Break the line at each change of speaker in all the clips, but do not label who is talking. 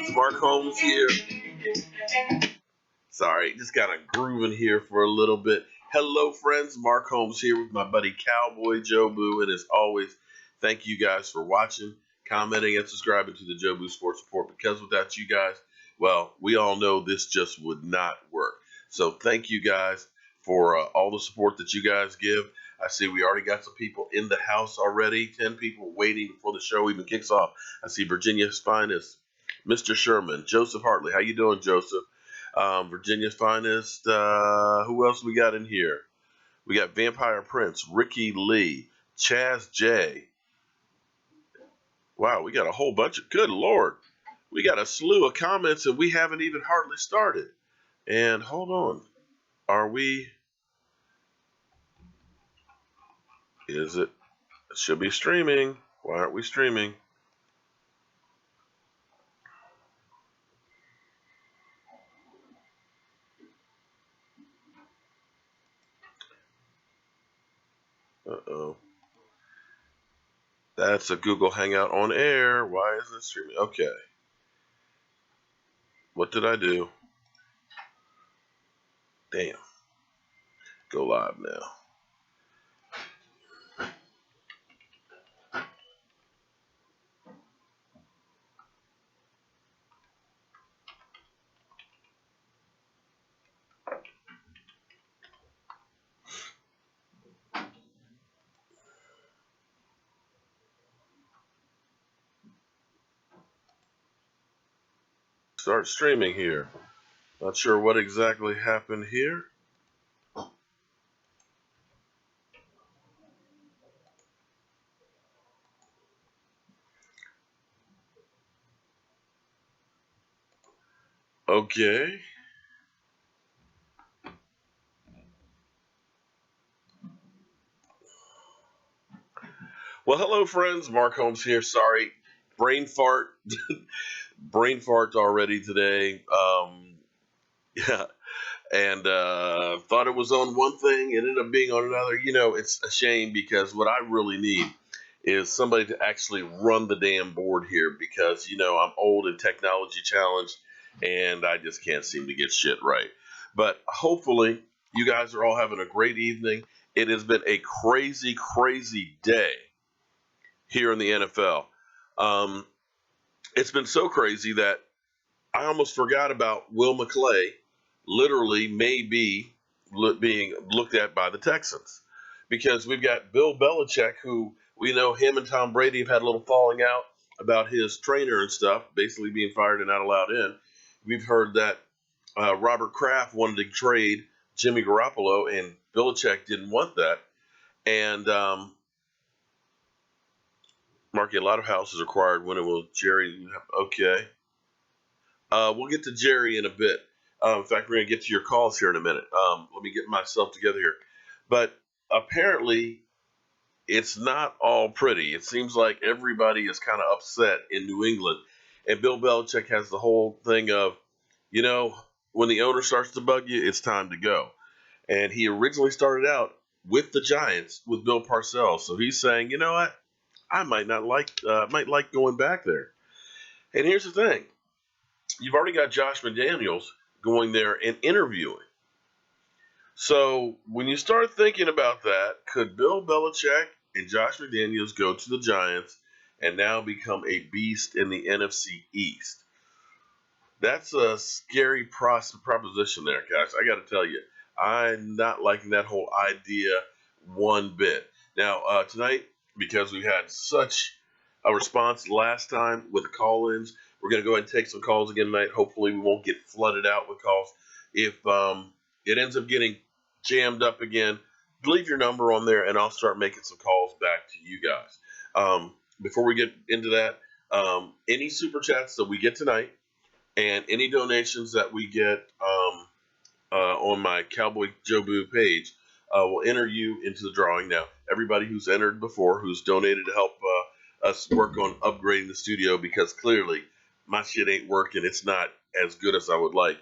friends, Mark Holmes here. Sorry, just got a grooving here for a little bit. Hello, friends, Mark Holmes here with my buddy Cowboy Joe Boo. And as always, thank you guys for watching, commenting, and subscribing to the Joe Boo Sports Report. Because without you guys, well, we all know this just would not work. So thank you guys for all the support that you guys give. I see we already got some people in the house already. 10 people waiting before the show even kicks off. I see Virginia's finest, Mr. Sherman, Joseph Hartley. How you doing, Joseph? Virginia's finest. Who else we got in here? We got Vampire Prince, Ricky Lee, Chaz J. Wow, we got a whole bunch of, good Lord. We got a slew of comments and we haven't even hardly started. And hold on. Are we? Is it? It should be streaming. Why aren't we streaming? Uh-oh. That's a Google Hangout on air. Why isn't it streaming? Okay. What did I do? Damn. Go live now. Start streaming here. Not sure what exactly happened here. Okay. Well, hello, friends. Mark Holmes here. Sorry. Brain fart. Brain fart already today. Yeah. And thought it was on one thing. It ended up being on another. You know, it's a shame because what I really need is somebody to actually run the damn board here because, you know, I'm old and technology challenged and I just can't seem to get shit right. But hopefully you guys are all having a great evening. It has been a crazy, crazy day here in the NFL. It's been so crazy that I almost forgot about Will McClay literally may be being looked at by the Texans because we've got Bill Belichick, who we know him and Tom Brady have had a little falling out about his trainer and stuff, basically being fired and not allowed in. We've heard that Robert Kraft wanted to trade Jimmy Garoppolo, and Belichick didn't want that. And Marky, a lot of houses required. When it will Jerry? Okay, we'll get to Jerry in a bit. In fact, we're going to get to your calls here in a minute. Let me get myself together here. But apparently, it's not all pretty. It seems like everybody is kind of upset in New England. And Bill Belichick has the whole thing of, you know, when the owner starts to bug you, it's time to go. And he originally started out with the Giants with Bill Parcells. So he's saying, you know what? I might like going back there. And here's the thing. You've already got Josh McDaniels going there and interviewing. So when you start thinking about that, could Bill Belichick and Josh McDaniels go to the Giants and now become a beast in the NFC East? That's a scary proposition there, guys. I got to tell you, I'm not liking that whole idea one bit. Now, tonight, because we had such a response last time with the call-ins, we're going to go ahead and take some calls again tonight. Hopefully, we won't get flooded out with calls. If it ends up getting jammed up again, leave your number on there, and I'll start making some calls back to you guys. Before we get into that, any super chats that we get tonight and any donations that we get on my Cowboy Joe Boo page will enter you into the drawing. Now, everybody who's entered before, who's donated to help us work on upgrading the studio, because clearly my shit ain't working. It's not as good as I would like.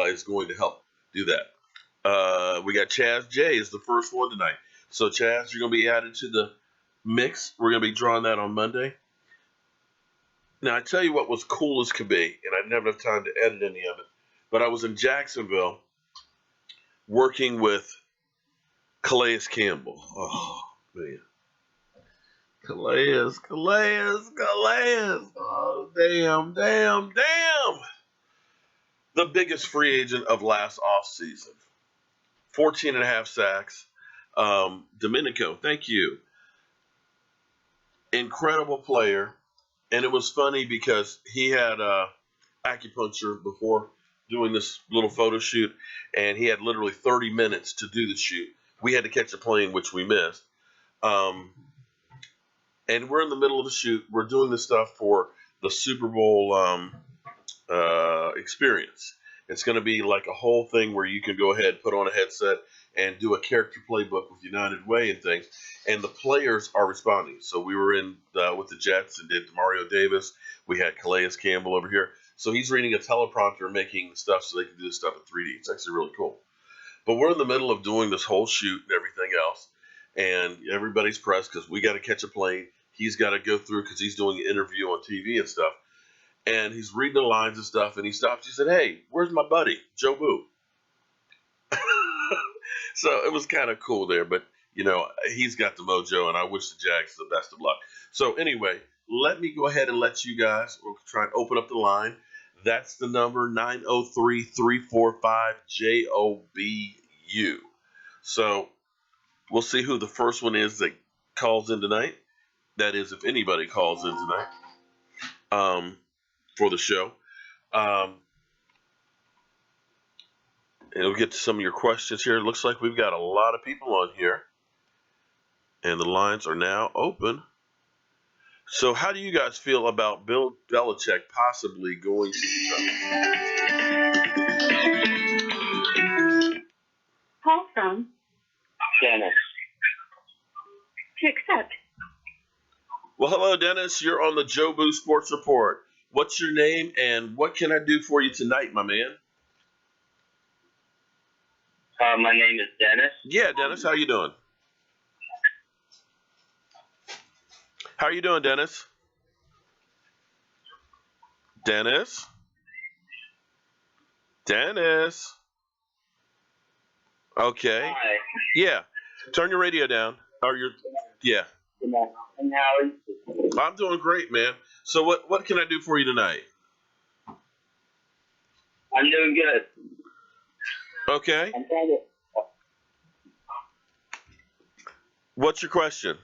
Is going to help do that. We got Chaz J is the first one tonight. So Chaz, you're going to be added to the mix. We're going to be drawing that on Monday. Now, I tell you what was cool as could be, and I didn't have enough time to edit any of it, but I was in Jacksonville working with Calais Campbell. Oh, man. Calais. Oh, damn. The biggest free agent of last offseason. 14 and a half sacks. Domenico, thank you. Incredible player. And it was funny because he had acupuncture before doing this little photo shoot, and he had literally 30 minutes to do the shoot. We had to catch a plane, which we missed. And we're in the middle of the shoot. We're doing this stuff for the Super Bowl experience. It's going to be like a whole thing where you can go ahead, put on a headset, and do a character playbook with United Way and things. And the players are responding. So we were in with the Jets and did Mario Davis. We had Calais Campbell over here. So he's reading a teleprompter, making stuff so they can do this stuff in 3D. It's actually really cool. But we're in the middle of doing this whole shoot and everything else. And everybody's pressed because we got to catch a plane. He's got to go through because he's doing an interview on TV and stuff. And he's reading the lines and stuff. And he stops. He said, "Hey, where's my buddy, Joe Boo?" So it was kind of cool there. But, you know, he's got the mojo. And I wish the Jags the best of luck. So anyway, let me go ahead and let you guys, we'll try and open up the line. That's the number, 903-345-JOBU. So we'll see who the first one is that calls in tonight. That is, if anybody calls in tonight for the show. And we'll get to some of your questions here. It looks like we've got a lot of people on here. And the lines are now open. So how do you guys feel about Bill Belichick possibly going to the
Call from
Dennis.
To accept.
Well, hello, Dennis. You're on the Joe Boo Sports Report. What's your name and what can I do for you tonight, my man?
My name is Dennis.
Yeah, Dennis. How you doing? How are you doing, Dennis? Dennis? Dennis? Okay.
Hi.
Yeah. Turn your radio down. Or your yeah.
And how is it?
I'm doing great, man. So what can I do for you tonight?
I'm doing good.
Okay.
I'm trying to.
What's your question?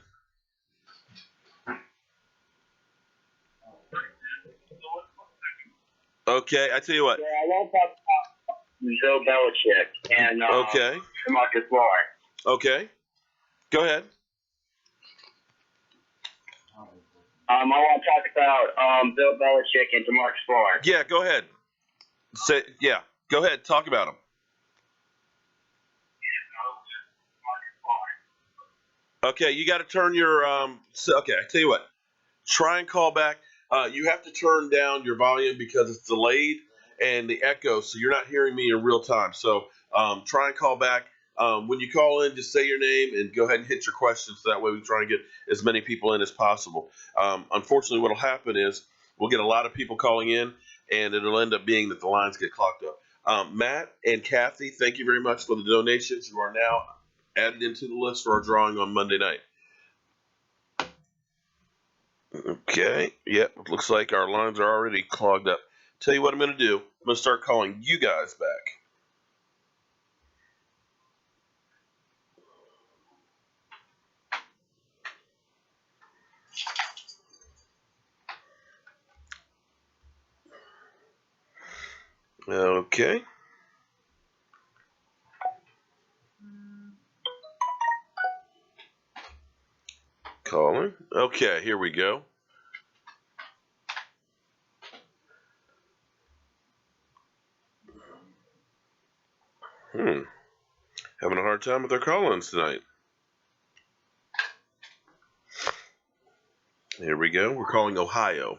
Okay, I tell you what.
Yeah, I want to talk about Bill Belichick and
Okay.
Marcus Lawrence.
Okay. Go ahead.
I want to talk about Bill Belichick and DeMarcus Lawrence.
Yeah, go ahead. Go ahead. Talk about him. Okay, you got to turn your okay, I tell you what. Try and call back. You have to turn down your volume because it's delayed and the echo, so you're not hearing me in real time. So try and call back. When you call in, just say your name and go ahead and hit your questions. So that way we try and get as many people in as possible. Unfortunately, what will happen is we'll get a lot of people calling in, and it'll end up being that the lines get clogged up. Matt and Kathy, thank you very much for the donations. You are now added into the list for our drawing on Monday night. Okay, yep, it looks like our lines are already clogged up. Tell you what I'm going to do. I'm going to start calling you guys back. Okay. Calling. Okay, here we go. Having a hard time with our call-ins tonight. Here we go. We're calling Ohio.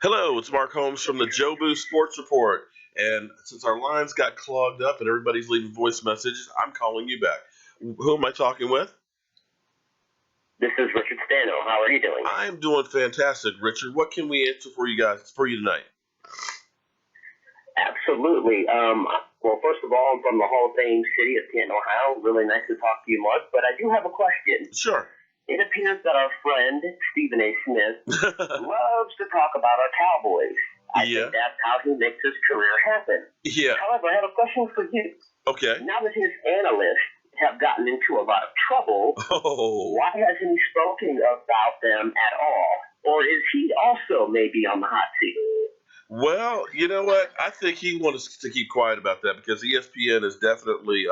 Hello, it's Mark Holmes from the Joe Boo Sports Report, And since our lines got clogged up and everybody's leaving voice messages, I'm calling you back. Who am I talking with?
This is Richard Stano. How are you doing?
I'm doing fantastic, Richard. What can we answer for you tonight?
Absolutely. Well, first of all, I'm from the Hall of Fame city of Canton, Ohio. Really nice to talk to you, Mark. But I do have a question.
Sure.
It appears that our friend, Stephen A. Smith, loves to talk about our Cowboys. I think that's how he makes his career happen.
Yeah.
However, I have a question for you.
Okay.
Now that his analysts have gotten into a lot of trouble, why hasn't he spoken about them at all? Or is he also maybe on the hot seat?
Well, you know what? I think he wants to keep quiet about that because ESPN is definitely,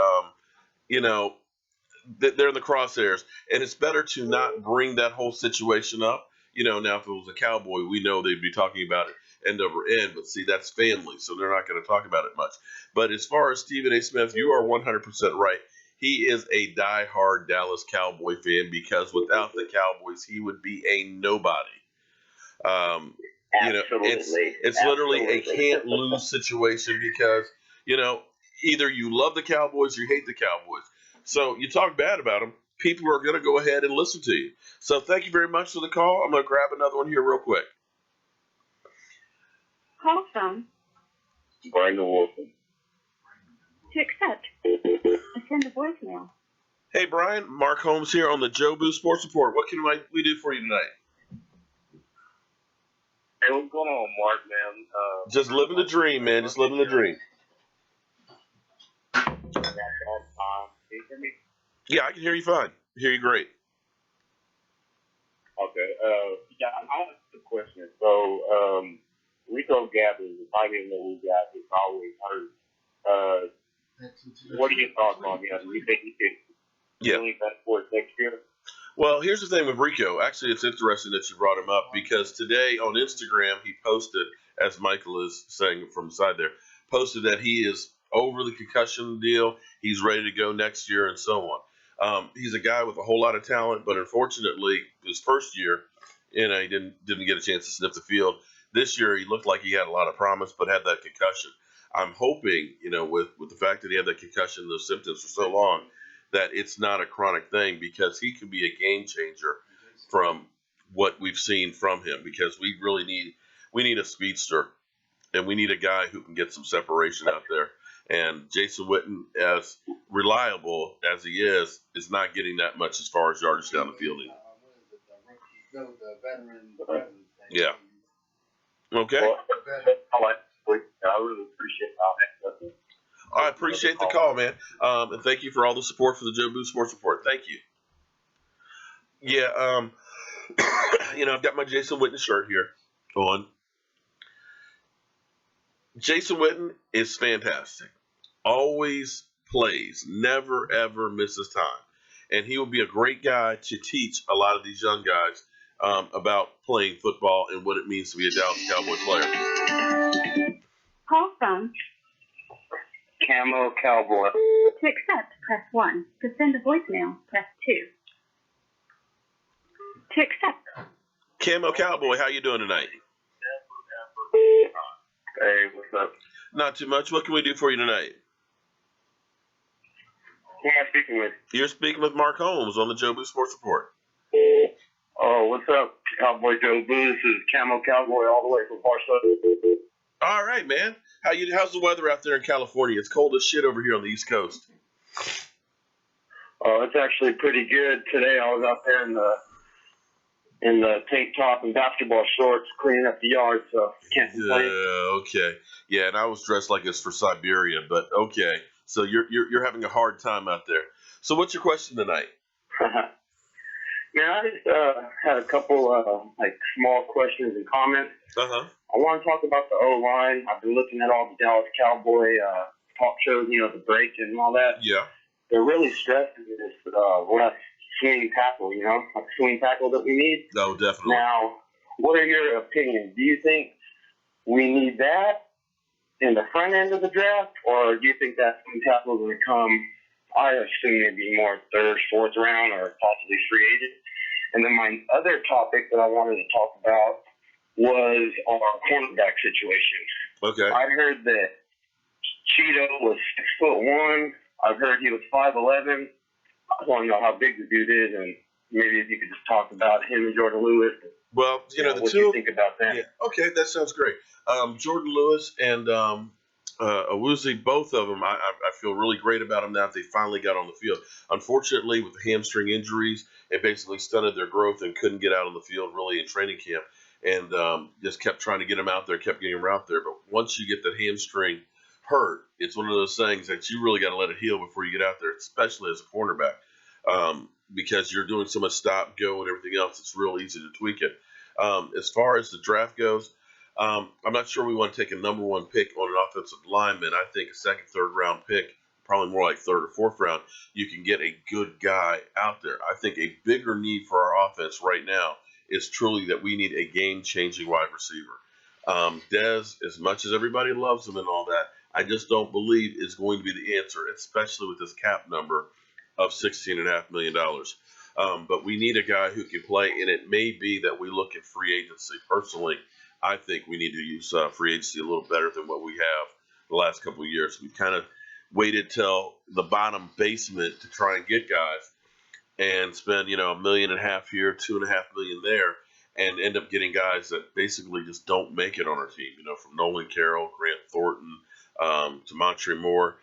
they're in the crosshairs, and it's better to not bring that whole situation up. Now if it was a Cowboy, we know they'd be talking about it end over end, but see, that's family, so they're not going to talk about it much. But as far as Stephen A. Smith, you are 100% right. He is a diehard Dallas Cowboy fan because without the Cowboys, he would be a nobody. It's literally a can't lose situation because, either you love the Cowboys or you hate the Cowboys. So you talk bad about them, people are going to go ahead and listen to you. So thank you very much for the call. I'm going to grab another one here real quick.
Call from
Brandon Wilson.
to accept. Send a voicemail.
Hey, Brian. Mark Holmes here on the Joe Boo Sports Report. What can we do for you tonight?
Hey, what's going on, Mark, man?
Just living the dream, man. Just living the dream. Yeah, I can hear you fine. I hear you great.
Okay. Yeah, I have a question. So, Rico Gathers, if I didn't know who got it's always hurt. What are your thoughts on him? Do you think he could bring that for next year?
Well, here's the thing with Rico. Actually, it's interesting that you brought him up because today on Instagram he posted, as Michael is saying from the side there, posted that he is over the concussion deal. He's ready to go next year and so on. He's a guy with a whole lot of talent, but unfortunately, his first year, he didn't get a chance to sniff the field. This year, he looked like he had a lot of promise, but had that concussion. I'm hoping, with the fact that he had that concussion, those symptoms for so long, that it's not a chronic thing because he can be a game changer from what we've seen from him because we really need a speedster and we need a guy who can get some separation out there. And Jason Witten, as reliable as he is not getting that much as far as yardage down the field. Yeah. Okay.
Well, I really appreciate that.
I appreciate the call, man. And thank you for all the support for the Joe Boo Sports Report. Thank you. Yeah, I've got my Jason Witten shirt here on. Jason Witten is fantastic. Always plays. Never, ever misses time. And he will be a great guy to teach a lot of these young guys about playing football and what it means to be a Dallas Cowboy player.
Call from
Camo Cowboy.
to accept, press 1. To send a voicemail, press 2. To accept.
Camo Cowboy, how you doing tonight?
Hey, what's up?
Not too much. What can we do for you tonight?
Who am I speaking with?
You're speaking with Mark Holmes on the Joe Boo Sports Report.
Oh, what's up, Cowboy Joe Boo? This is Camo Cowboy all the way from Barstow.
All right, man. How's the weather out there in California? It's cold as shit over here on the East Coast.
Oh, it's actually pretty good. Today I was out there in the tank top and basketball shorts cleaning up the yard, so can't complain.
Okay. Yeah, and I was dressed like it's for Siberia, but okay. So you're having a hard time out there. So what's your question tonight?
Man, I just had a couple small questions and comments.
Uh-huh.
I want to talk about the O-line. I've been looking at all the Dallas Cowboy talk shows, the break and all that.
Yeah.
They're really stressing this left swing tackle, like swing tackle that we need.
No, definitely.
Now, what are your opinions? Do you think we need that in the front end of the draft, or do you think that swing tackle is going to come, I assume maybe more third, fourth round, or possibly free agent? And then my other topic that I wanted to talk about was our cornerback situation.
Okay.
I heard that Cheeto was 6'1". I've heard he was 5'11". I want to know how big the dude is, and maybe if you could just talk about him and Jordan Lewis.
Well, the
what
two.
you think about them?
Yeah. Okay, that sounds great. Jordan Lewis and Awuzie, both of them, I feel really great about them now that they finally got on the field. Unfortunately, with the hamstring injuries, it basically stunted their growth and couldn't get out on the field really in training camp. And just kept trying to get them out there, kept getting them out there. But once you get that hamstring hurt, it's one of those things that you really got to let it heal before you get out there, especially as a cornerback. Because you're doing so much stop, go, and everything else, it's real easy to tweak it. As far as the draft goes, I'm not sure we want to take a number one pick on an offensive lineman. I think a second, third round pick, probably more like third or fourth round, you can get a good guy out there. I think a bigger need for our offense right now is truly that we need a game-changing wide receiver. Dez, as much as everybody loves him and all that, I just don't believe is going to be the answer, especially with this cap number of $16.5 million. But we need a guy who can play, and it may be that we look at free agency. Personally, I think we need to use free agency a little better than what we have the last couple of years. We've kind of waited till the bottom basement to try and get guys and spend, $1.5 million here, $2.5 million there, and end up getting guys that basically just don't make it on our team. From Nolan Carroll, Grant Thornton, to Montre Moore.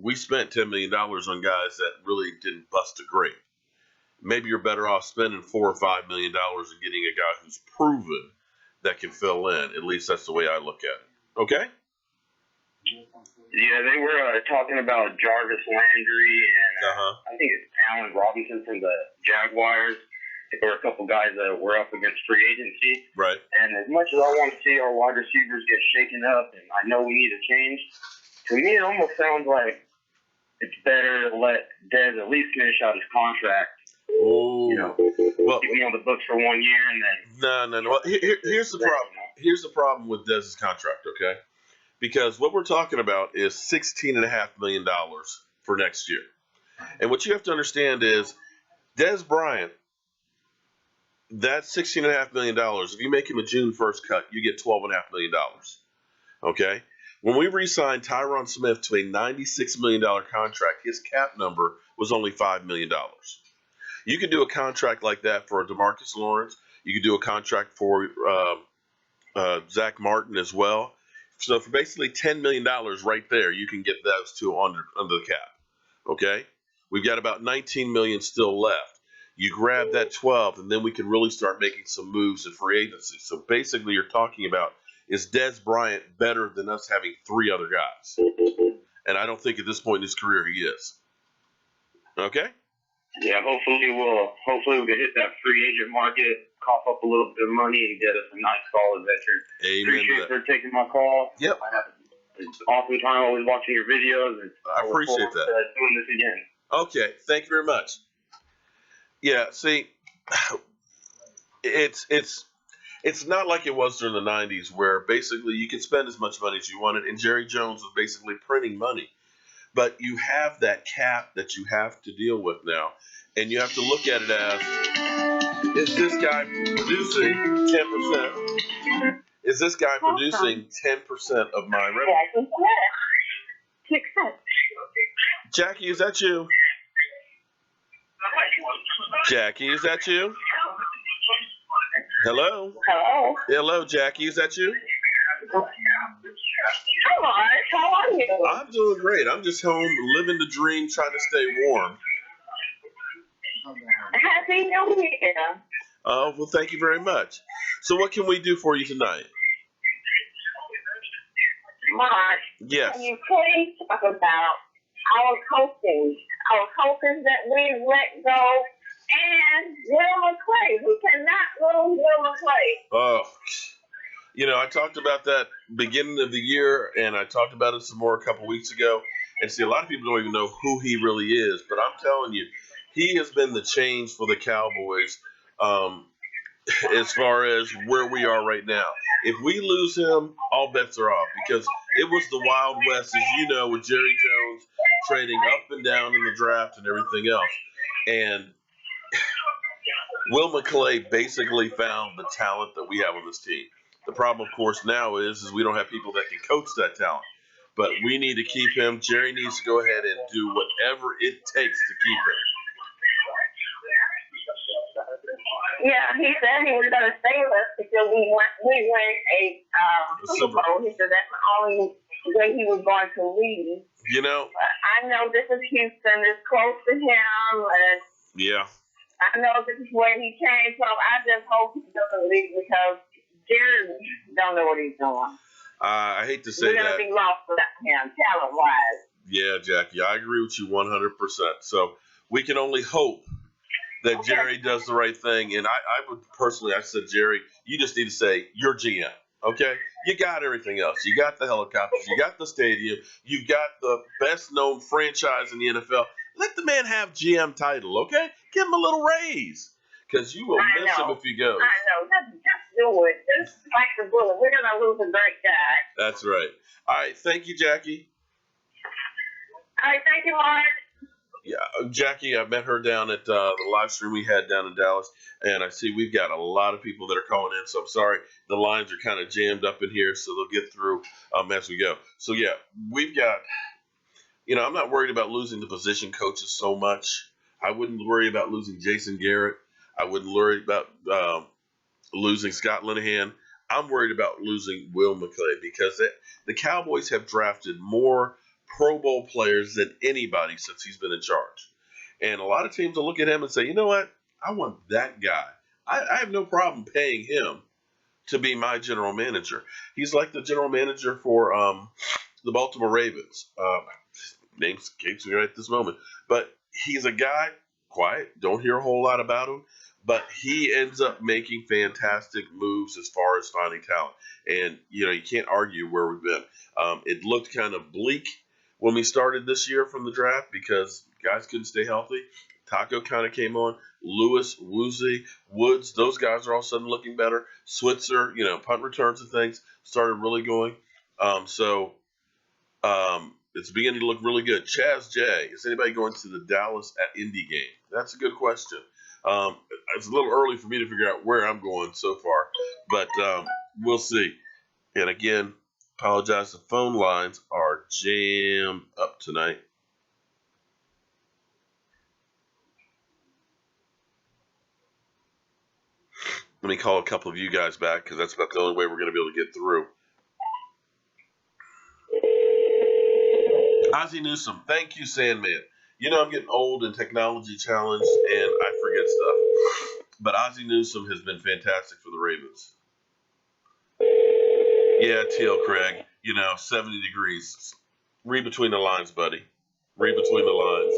We spent $10 million on guys that really didn't bust a grape. Maybe you're better off spending $4 or $5 million and getting a guy who's proven that can fill in. At least that's the way I look at it. Okay?
Yeah, they were talking about Jarvis Landry and I think it's Allen Robinson from the Jaguars. There were a couple guys that were up against free agency.
Right.
And as much as I want to see our wide receivers get shaken up, and I know we need a change, to me it almost sounds like it's better to let Dez at least finish out his contract.
Oh, well,
keep him on the books for 1 year and then.
No. Well, here's the problem. Here's the problem with Dez's contract, okay? Because what we're talking about is $16.5 million for next year. And what you have to understand is Dez Bryant, that's $16.5 million. If you make him a June 1st cut, you get $12.5 million. Okay? When we re-signed Tyron Smith to a $96 million contract, his cap number was only $5 million. You could do a contract like that for DeMarcus Lawrence. You could do a contract for Zach Martin as well. So for basically $10 million right there, you can get those two under the cap. Okay? We've got about $19 million still left. You grab that 12, and then we can really start making some moves in free agency. So basically you're talking about, is Dez Bryant better than us having three other guys? And I don't think at this point in his career he is. Okay?
Yeah, hopefully we'll get hit that free agent market, cough up a little bit of money, and get us a nice solid veteran.
Amen.
Appreciate for taking my call.
Yep.
It's an awesome time always watching your videos. And
I appreciate that.
Doing this again.
Okay, thank you very much. Yeah, see, it's not like it was during the 90s where basically you could spend as much money as you wanted, and Jerry Jones was basically printing money. But you have that cap that you have to deal with now, and you have to look at it as, is this guy producing 10%? Is this guy producing 10% of my revenue? Jackie, is that you? Jackie, is that you? Hello?
Hello.
Hello, Jackie, is that you?
Hi, Mark. How are you?
I'm doing great. I'm just home living the dream, trying to stay warm.
Happy New Year.
Oh, well, thank you very much. So what can we do for you tonight?
Mark,
Yes.
can you please talk about our coaches that we let go, and Will McClay? We cannot lose Will McClay.
Oh, I talked about that beginning of the year, and I talked about it some more a couple weeks ago. And see, a lot of people don't even know who he really is, but I'm telling you, he has been the change for the Cowboys as far as where we are right now. If we lose him, all bets are off, because it was the Wild West, as you know, with Jerry Jones trading up and down in the draft and everything else. And Will McClay basically found the talent that we have on this team. The problem, of course, now is we don't have people that can coach that talent. but we need to keep him. Jerry needs to go ahead and do whatever it takes to keep him.
Yeah, he said he was going to stay with us until we win a Super Bowl. He said that's the only way he was going to leave.
You know,
but I know this is Houston. It's close to him, and
yeah,
I know this is where he came from. I just hope he doesn't leave because Jared don't know what he's doing.
I hate to say that.
We're going to be lost without him, talent-wise.
Yeah, Jackie, I agree with you 100%. So we can only hope that Jerry does the right thing. And I would personally, I said, Jerry, you just need to say, you're GM, okay? You got everything else. You got the helicopters. You got the stadium. You've got the best-known franchise in the NFL. Let the man have GM title, okay? Give him a little raise because you will miss him if he goes.
I know. Just do it. Just like the bullet. We're going to lose a great guy.
That's right. All right. Thank you, Jackie.
All right. Thank you, Mark.
Yeah, Jackie, I met her down at the live stream we had down in Dallas, and I see we've got a lot of people that are calling in, so I'm sorry. The lines are kind of jammed up in here, so they'll get through as we go. So, yeah, we've got, I'm not worried about losing the position coaches so much. I wouldn't worry about losing Jason Garrett. I wouldn't worry about losing Scott Linehan. I'm worried about losing Will McClay because the Cowboys have drafted more Pro Bowl players than anybody since he's been in charge. And a lot of teams will look at him and say, you know what? I want that guy. I have no problem paying him to be my general manager. He's like the general manager for the Baltimore Ravens. Name escapes me right at this moment. But he's a guy, quiet, don't hear a whole lot about him. But he ends up making fantastic moves as far as finding talent. And, you can't argue where we've been. It looked kind of bleak when we started this year from the draft because guys couldn't stay healthy. Taco kind of came on. Lewis, Woozy, Woods, those guys are all of a sudden looking better. Switzer, punt returns and things started really going. It's beginning to look really good. Chaz J, is anybody going to the Dallas at Indy game? That's a good question. It's a little early for me to figure out where I'm going so far, but we'll see. And again, apologize, the phone lines are jammed up tonight. Let me call a couple of you guys back because that's about the only way we're going to be able to get through. Ozzie Newsome, thank you, Sandman. I'm getting old and technology challenged, and I forget stuff. But Ozzie Newsome has been fantastic for the Ravens. Yeah, TL Craig, 70 degrees. Read between the lines, buddy. Read between the lines.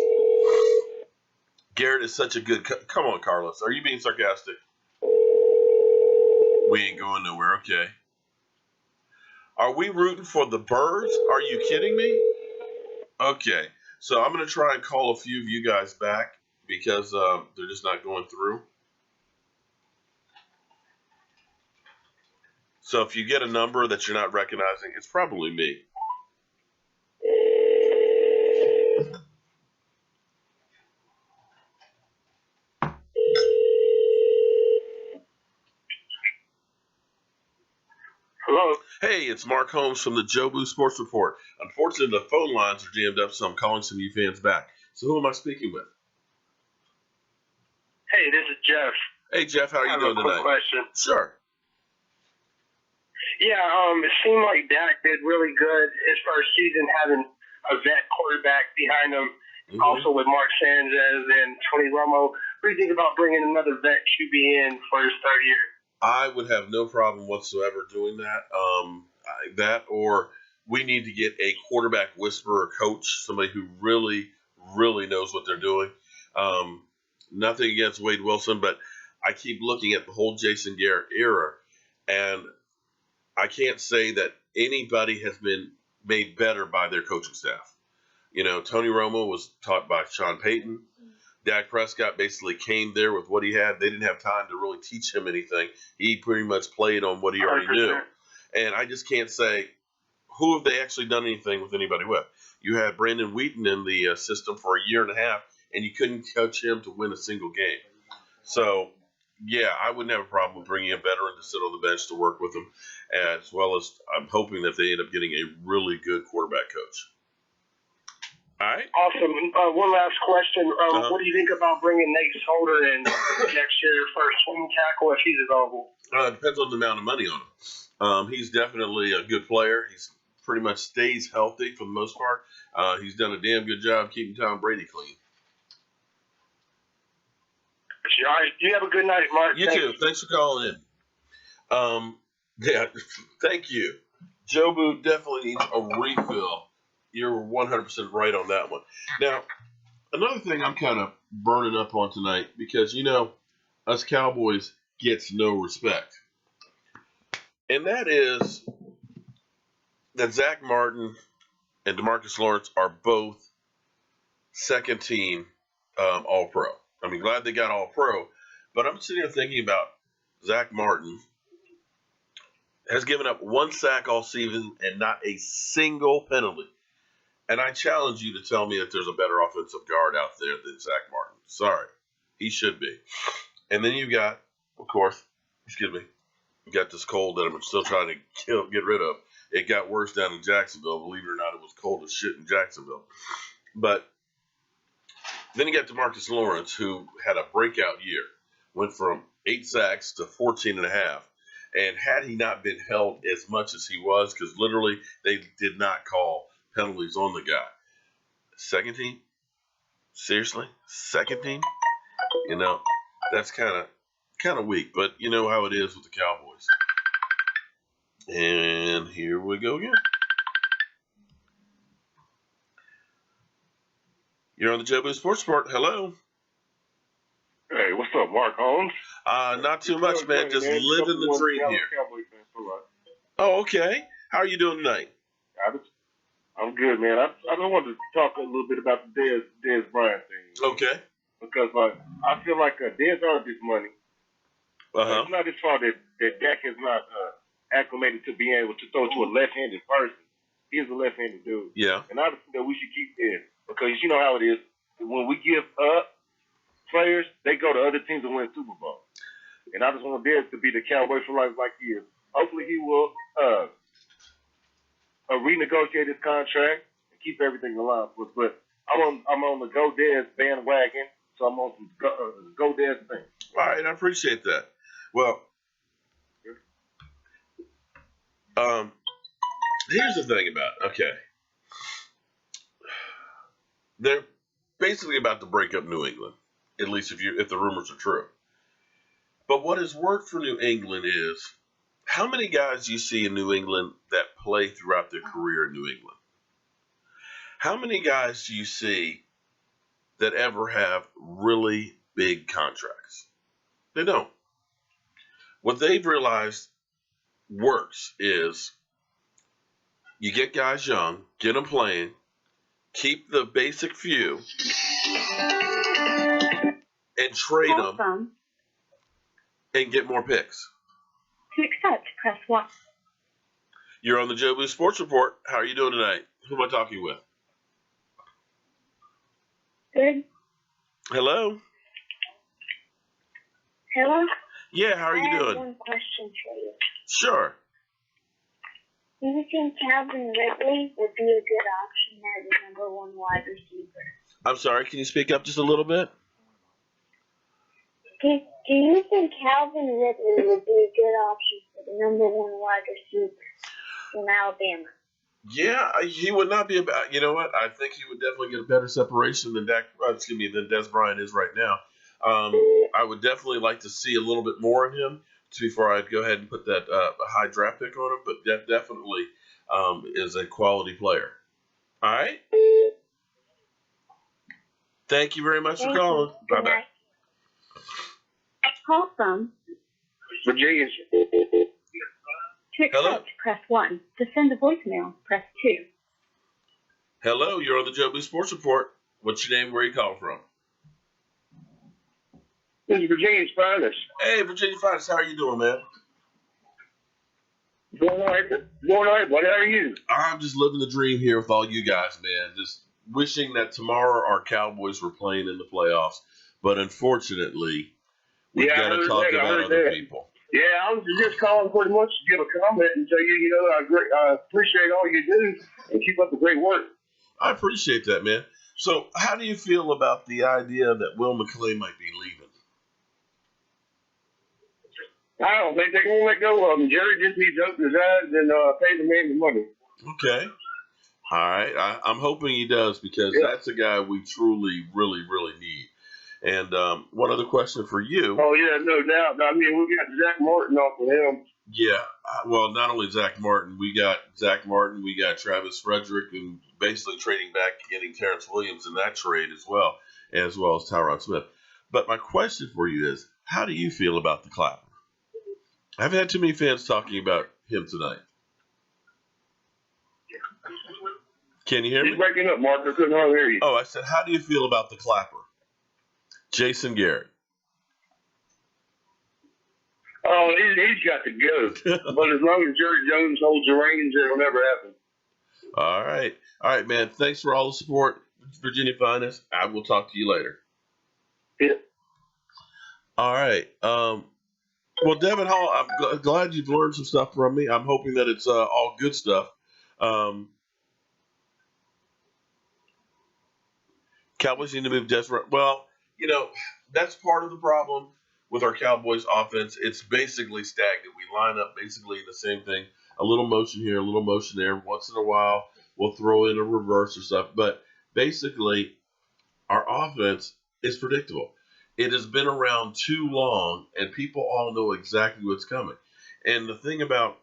Garrett is such a good... Come on, Carlos. Are you being sarcastic? We ain't going nowhere. Okay. Are we rooting for the Birds? Are you kidding me? Okay. So I'm going to try and call a few of you guys back because they're just not going through. So if you get a number that you're not recognizing, it's probably me.
Hello.
Hey, it's Mark Holmes from the Jobu Sports Report. Unfortunately, the phone lines are jammed up, so I'm calling some of you fans back. So who am I speaking with?
Hey, this is Jeff.
Hey, Jeff, how are you doing tonight?
I have a quick question.
Sure.
Yeah, it seemed like Dak did really good his first season having a vet quarterback behind him. Mm-hmm. Also with Mark Sanchez and Tony Romo. What do you think about bringing another vet QB in for his third year?
I would have no problem whatsoever doing that. That or we need to get a quarterback whisperer coach, somebody who really, really knows what they're doing. Nothing against Wade Wilson, but I keep looking at the whole Jason Garrett era, and I can't say that anybody has been made better by their coaching staff. Tony Romo was taught by Sean Payton. Dak Prescott basically came there with what he had. They didn't have time to really teach him anything. He pretty much played on what he already
100%.
knew. And I just can't say, who have they actually done anything with anybody with? You had Brandon Wheaton in the system for a year and a half, and you couldn't coach him to win a single game. So yeah, I wouldn't have a problem with bringing a veteran to sit on the bench to work with them, as well as I'm hoping that they end up getting a really good quarterback coach. All right.
Awesome. One last question.
Uh-huh.
What do you think about bringing Nate Solder in next year for a swing tackle if he's available?
It depends on the amount of money on him. He's definitely a good player. He's pretty much stays healthy for the most part. He's done a damn good job keeping Tom Brady clean.
All right. You have a good night, Mark.
You too. Thanks for calling in. Yeah, thank you. Jobu definitely needs a refill. You're 100% right on that one. Now, another thing I'm kind of burning up on tonight, because, us Cowboys gets no respect. And that is that Zach Martin and DeMarcus Lawrence are both second team All-Pro. I mean, glad they got All-Pro, but I'm sitting here thinking about Zach Martin has given up one sack all season and not a single penalty. And I challenge you to tell me that there's a better offensive guard out there than Zach Martin. Sorry. He should be. And then you got, of course, you got this cold that I'm still trying to get rid of. It got worse down in Jacksonville. Believe it or not, it was cold as shit in Jacksonville. But then you got DeMarcus Lawrence, who had a breakout year. Went from 8 sacks to 14.5. And had he not been held as much as he was, because literally they did not call penalties on the guy. Second team? Seriously? Second team? That's kind of weak. But you know how it is with the Cowboys. And here we go again. You're on the Jobu Sports Report. Hello.
Hey, what's up, Mark Holmes?
Not too much, man. Just living the dream here. Oh, okay. How are you doing tonight?
I'm good, man. I want to talk a little bit about the Dez Bryant thing.
Okay.
Because I feel like Dez earned his money.
Uh-huh.
It's not his fault that Dak is not acclimated to being able to throw to a left-handed person. He's a left-handed dude.
Yeah.
And I think that we should keep Dez. Because you know how it is. When we give up players, they go to other teams and win Super Bowl. And I just want Dez to be the Cowboy for life like he is. Hopefully he will renegotiate his contract and keep everything alive. But I'm on the Go Dez bandwagon, so I'm on some Go Dez thing.
All right, I appreciate that. Well, here's the thing about it. Okay. They're basically about to break up New England, at least if the rumors are true. But what has worked for New England is, how many guys do you see in New England that play throughout their career in New England? How many guys do you see that ever have really big contracts? They don't. What they've realized works is you get guys young, get them playing, keep the basic few, and trade them and get more picks.
To accept, press 1.
You're on the Jobu Sports Report. How are you doing tonight? Who am I talking with?
Good.
Hello?
Hello?
Yeah, how are you
I have
doing?
one question for you.
Sure.
Do you think Calvin Ridley would be a good option as a number 1 wide receiver?
I'm sorry, can you speak up just a little bit?
Do you think Calvin Ridley would be a good option for the number 1 wide receiver in Alabama?
Yeah, he would not be about. You know what? I think he would definitely get a better separation than Dez Bryant is right now. I would definitely like to see a little bit more in him before I'd go ahead and put that high draft pick on him. But that definitely is a quality player. All right. Thank you very much for calling. Bye bye.
Call from
Virginia.
to accept,
Hello?
press 1. To send a voicemail, press 2.
Hello, you're on the Jobu Sports Report. What's your name? Where are you calling from?
This is Virginia's finest.
Hey, Virginia Finest, how are you doing, man?
Going all right, buddy. How are you?
I'm just living the dream here with all you guys, man. Just wishing that tomorrow our Cowboys were playing in the playoffs. But unfortunately, We've
Yeah, I
got to
heard
talk
that. I
about
heard
other
that.
people.
Yeah, I was just calling pretty much to give a comment and tell you, I appreciate all you do and keep up the great work.
I appreciate that, man. So, how do you feel about the idea that Will McClay might be leaving?
I don't think they're gonna let go of him. Jerry just needs to open his eyes and pay the man the money.
Okay. All right. I'm hoping he does because that's a guy we truly, really, really need. And one other question for you.
Oh yeah, no doubt. I mean, we got Zach Martin off of him.
Yeah. Well, not only Zach Martin, we got Travis Frederick, and basically trading back, getting Terrence Williams in that trade as well as Tyron Smith. But my question for you is, how do you feel about the Clapper? I've had too many fans talking about him tonight. Can you hear me?
He's breaking up, Mark. I couldn't hardly hear you.
Oh, I said, how do you feel about the Clapper? Jason Garrett.
Oh, he's got to go. But as long as Jerry Jones holds the reins, it'll never happen.
All right, man. Thanks for all the support, Virginia Finest. I will talk to you later.
Yeah.
All right. Well, Devin Hall, I'm glad you've learned some stuff from me. I'm hoping that it's all good stuff. Cowboys need to move Dez Bryant. Well, that's part of the problem with our Cowboys offense. It's basically stagnant. We line up basically the same thing. A little motion here, a little motion there. Once in a while, we'll throw in a reverse or stuff. But basically, our offense is predictable. It has been around too long, and people all know exactly what's coming. And the thing about,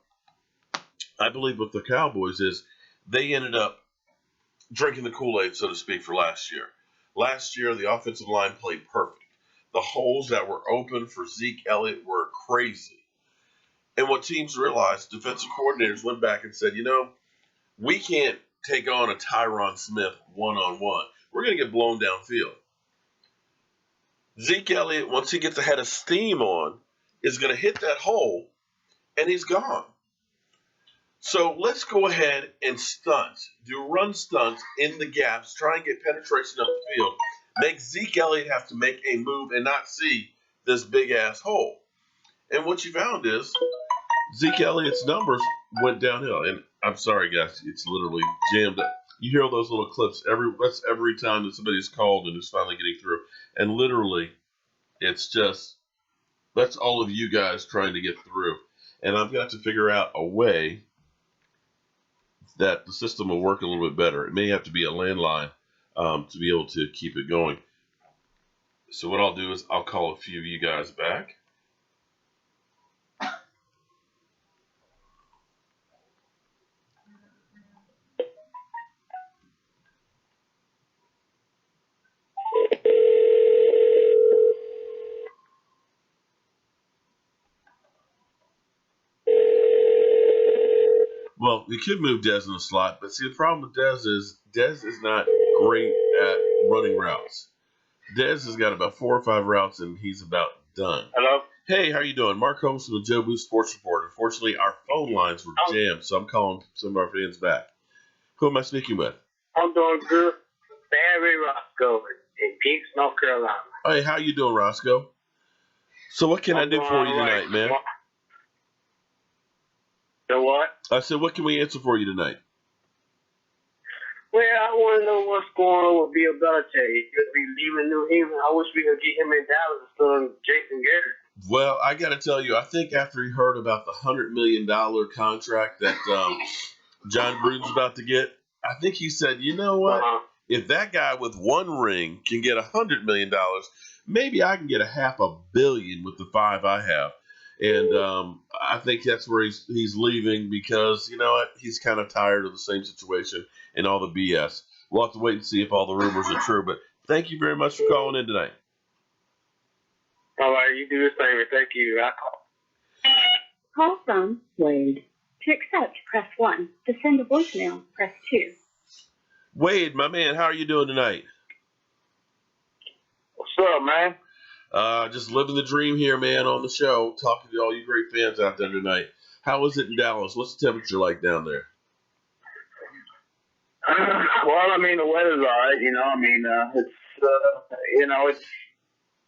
I believe, with the Cowboys is they ended up drinking the Kool-Aid, so to speak, for last year. Last year, the offensive line played perfect. The holes that were open for Zeke Elliott were crazy. And what teams realized, defensive coordinators went back and said, we can't take on a Tyron Smith one-on-one. We're going to get blown downfield. Zeke Elliott, once he gets a head of steam on, is going to hit that hole, and he's gone. So let's go ahead and do run stunts in the gaps, try and get penetration up the field, make Zeke Elliott have to make a move and not see this big-ass hole. And what you found is Zeke Elliott's numbers went downhill. And I'm sorry, guys, it's literally jammed up. You hear all those little clips every time that somebody's called and is finally getting through. And literally, that's all of you guys trying to get through. And I've got to figure out a way that the system will work a little bit better. It may have to be a landline to be able to keep it going. So what I'll do is I'll call a few of you guys back. Well, you could move Dez in the slot, but see, the problem with Dez is not great at running routes. Dez has got about 4 or 5 routes, and he's about done.
Hello?
Hey, how you doing? Mark Holmes from the Joe Booth Sports Report. Unfortunately, our phone lines were jammed, so I'm calling some of our fans back. Who am I speaking with?
I'm doing good. Barry Roscoe in Peaks, North Carolina.
Hey, how you doing, Roscoe? So what can I do for you tonight, man?
The what?
I said, what can we answer for you tonight?
Well, I want to know what's going on with Bill Belichick. He's going to be leaving New England. I wish we could get him in Dallas instead of Jason Garrett.
Well, I got to tell you, I think after he heard about the $100 million contract that John Gruden's about to get, I think he said, you know what? If that guy with one ring can get $100 million, maybe I can get $500 million with the 5 I have. And I think that's where he's leaving because, you know what, he's kind of tired of the same situation and all the BS. We'll have to wait and see if all the rumors are true. But thank you very much for calling in tonight.
All right, you do the same. Thank you. I call.
Call from Wade. To accept, press 1. To send a voicemail, press 2.
Wade, my man, how are you doing tonight?
What's up, man?
Just living the dream here, man, on the show, talking to all you great fans out there tonight. How is it in Dallas? What's the temperature like down there?
Well, I mean, the weather's all right, it's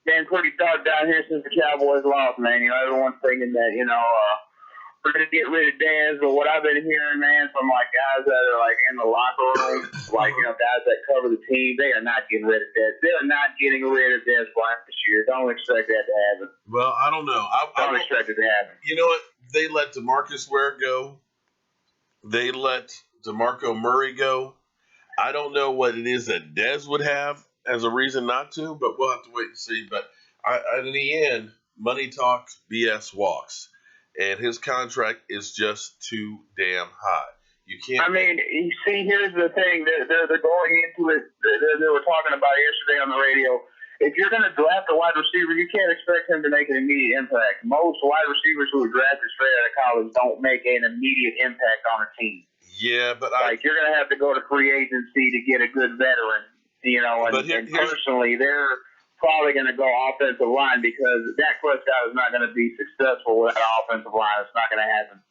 been pretty dark down here since the Cowboys lost, man. Everyone's thinking that, we're going to get rid of Dez, but what I've been hearing, man, from, guys that are, in the locker room, guys that cover the team, they are not getting rid of Dez. They are not getting rid of Dez Bryant this year. Don't expect that to happen.
Well, I don't know.
Don't expect it to happen.
You know what? They let DeMarcus Ware go. They let DeMarco Murray go. I don't know what it is that Dez would have as a reason not to, but we'll have to wait and see. But in the end, money talks, BS walks. And his contract is just too damn high. You can't.
I mean, you see, here's the thing. They're going into it. They were talking about it yesterday on the radio. If you're going to draft a wide receiver, you can't expect him to make an immediate impact. Most wide receivers who are drafted straight out of college don't make an immediate impact on a team.
Yeah, but
you're going to have to go to free agency to get a good veteran, and personally, they're probably going to go offensive line because Dak Prescott is not going to be successful without an offensive line. It's not going to happen.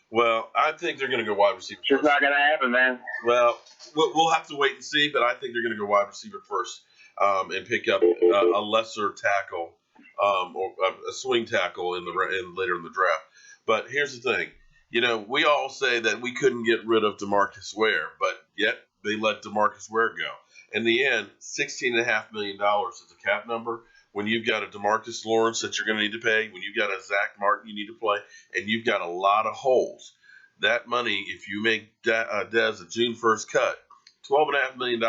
Well, I think they're going to go wide receiver first.
It's not going to happen, man.
Well, we'll have to wait and see, but I think they're going to go wide receiver first and pick up a lesser tackle or a swing tackle later in the draft. But here's the thing. We all say that we couldn't get rid of DeMarcus Ware, but yet they let DeMarcus Ware go. In the end, $16.5 million is a cap number. When you've got a DeMarcus Lawrence that you're going to need to pay, when you've got a Zach Martin you need to play, and you've got a lot of holes, that money, if you make Dez a June 1st cut, $12.5 million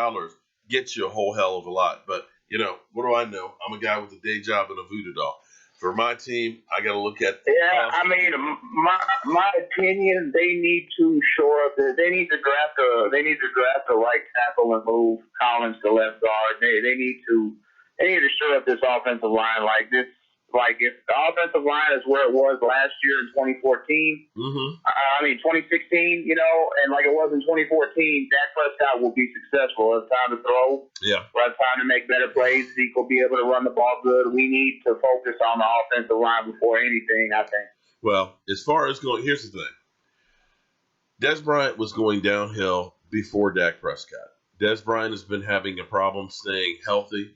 gets you a whole hell of a lot. But, what do I know? I'm a guy with a day job and a voodoo doll. For my team, I got to look at.
Yeah, I mean, my opinion, they need to shore up. They need to draft a right tackle and move Collins to left guard. They need to shore up this offensive line like this. Like if the offensive line is where it was last year in 2014, 2016, and like it was in 2014, Dak Prescott will be successful. It's time to throw.
Yeah.
It's time to make better plays. Zeke will be able to run the ball good. We need to focus on the offensive line before anything, I think.
Well, as far as here's the thing. Dez Bryant was going downhill before Dak Prescott. Dez Bryant has been having a problem staying healthy.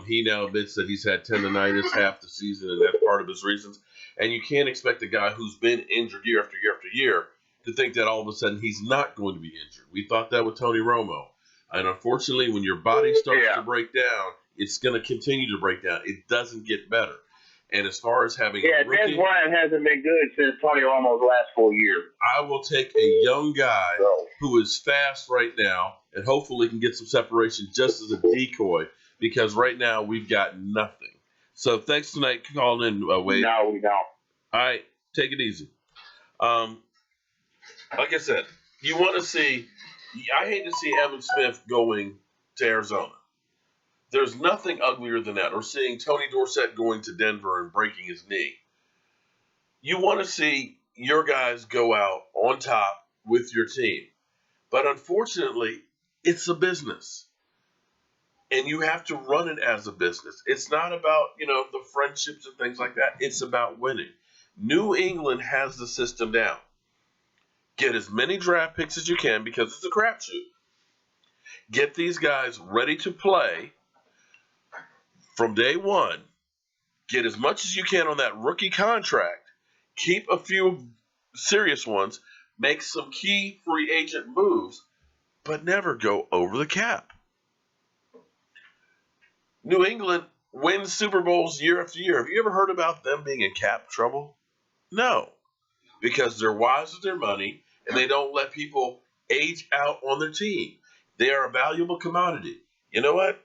He now admits that he's had tendonitis half the season, and that's part of his reasons. And you can't expect a guy who's been injured year after year after year to think that all of a sudden he's not going to be injured. We thought that with Tony Romo. And unfortunately, when your body starts to break down, it's going to continue to break down. It doesn't get better. And as far as having a rookie,
Dez Bryant hasn't been good since Tony Romo's last full year.
I will take a young guy who is fast right now and hopefully can get some separation just as a decoy. Because right now we've got nothing. So thanks tonight for calling in, Wade.
No, we don't.
All right, take it easy. Like I said, you want to see. I hate to see Evan Smith going to Arizona. There's nothing uglier than that. Or seeing Tony Dorsett going to Denver and breaking his knee. You want to see your guys go out on top with your team. But unfortunately, it's a business. And you have to run it as a business. It's not about, the friendships and things like that. It's about winning. New England has the system down. Get as many draft picks as you can because it's a crapshoot. Get these guys ready to play from day one. Get as much as you can on that rookie contract. Keep a few serious ones. Make some key free agent moves, but never go over the cap. New England wins Super Bowls year after year. Have you ever heard about them being in cap trouble? No, because they're wise with their money and they don't let people age out on their team. They are a valuable commodity. You know what?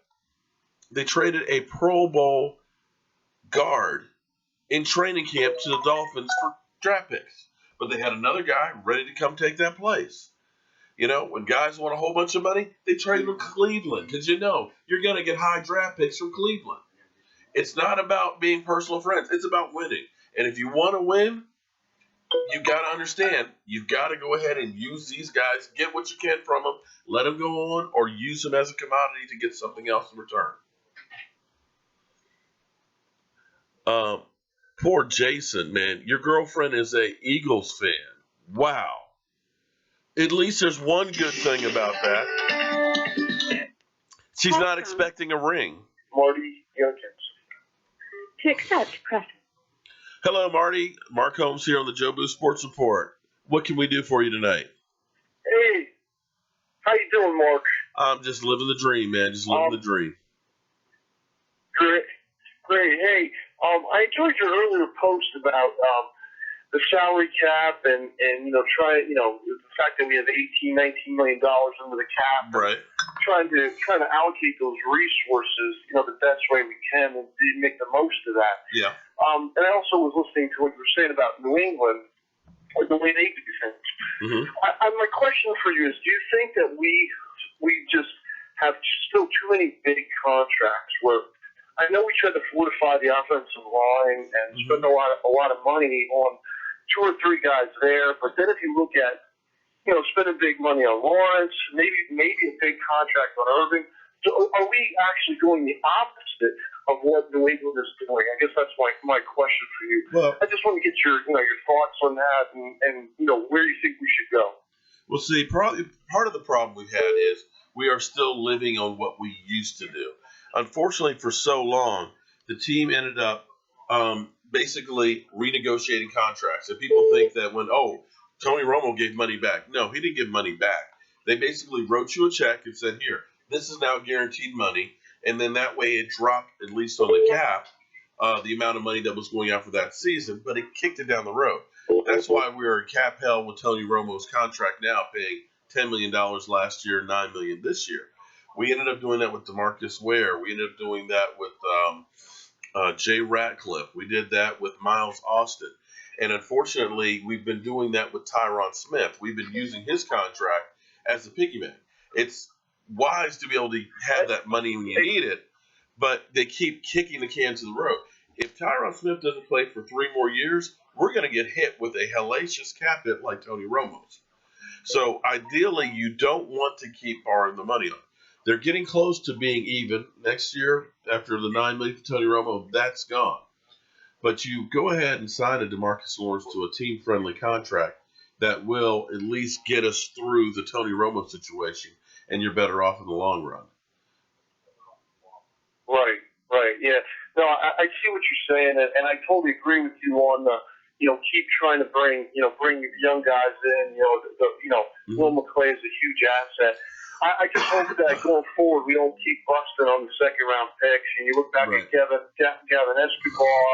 They traded a Pro Bowl guard in training camp to the Dolphins for draft picks, but they had another guy ready to come take that place. When guys want a whole bunch of money, they trade them to Cleveland because you're going to get high draft picks from Cleveland. It's not about being personal friends. It's about winning. And if you want to win, you got to understand, you've got to go ahead and use these guys, get what you can from them, let them go on, or use them as a commodity to get something else in return. Poor Jason, man. Your girlfriend is a Eagles fan. Wow. At least there's one good thing about that. She's not expecting a ring.
Marty Jenkins.
To accept, press.
Hello, Marty. Mark Holmes here on the Joe Boo Sports Report. What can we do for you tonight?
Hey, how you doing, Mark?
I'm just living the dream, man. Just living the dream.
Great. Hey, I enjoyed your earlier post about the salary cap and the fact that we have $18-19 million under the cap.
Right.
Trying to allocate those resources, the best way we can and make the most of that.
Yeah.
And I also was listening to what you were saying about New England, or the way they do things.
Mm-hmm.
My question for you is: do you think that we just have still too many big contracts? Where I know we tried to fortify the offensive line and spend a lot of money on 2 or 3 guys there, but then if you look at spending big money on Lawrence, maybe a big contract on Irving. So are we actually doing the opposite of what New England is doing? I guess that's my question for you.
Well,
I just want to get your thoughts on that and where you think we should go.
Well, see, probably part of the problem we've had is we are still living on what we used to do. Unfortunately, for so long, the team ended up basically renegotiating contracts. And people think that Tony Romo gave money back. No, he didn't give money back. They basically wrote you a check and said, here, this is now guaranteed money. And then that way it dropped, at least on the cap, the amount of money that was going out for that season, but it kicked it down the road. That's why we're in cap hell with Tony Romo's contract now, paying $10 million last year, $9 million this year. We ended up doing that with DeMarcus Ware. We ended up doing that with Jay Ratcliffe. We did that with Miles Austin. And unfortunately, we've been doing that with Tyron Smith. We've been using his contract as a piggyback. It's wise to be able to have that money when you need it, but they keep kicking the can to the road. If Tyron Smith doesn't play for 3 more years, we're going to get hit with a hellacious cap hit like Tony Romo's. So ideally, you don't want to keep borrowing the money on. They're getting close to being even. Next year, after the $9 million for Tony Romo, that's gone. But you go ahead and sign a DeMarcus Lawrence to a team-friendly contract that will at least get us through the Tony Romo situation, and you're better off in the long run.
Right, yeah. No, I see what you're saying, and I totally agree with you on the, keep trying to bring young guys in. Will McClay is a huge asset. I just hope that going forward we don't keep busting on the second-round picks. And you look back at Gavin Escobar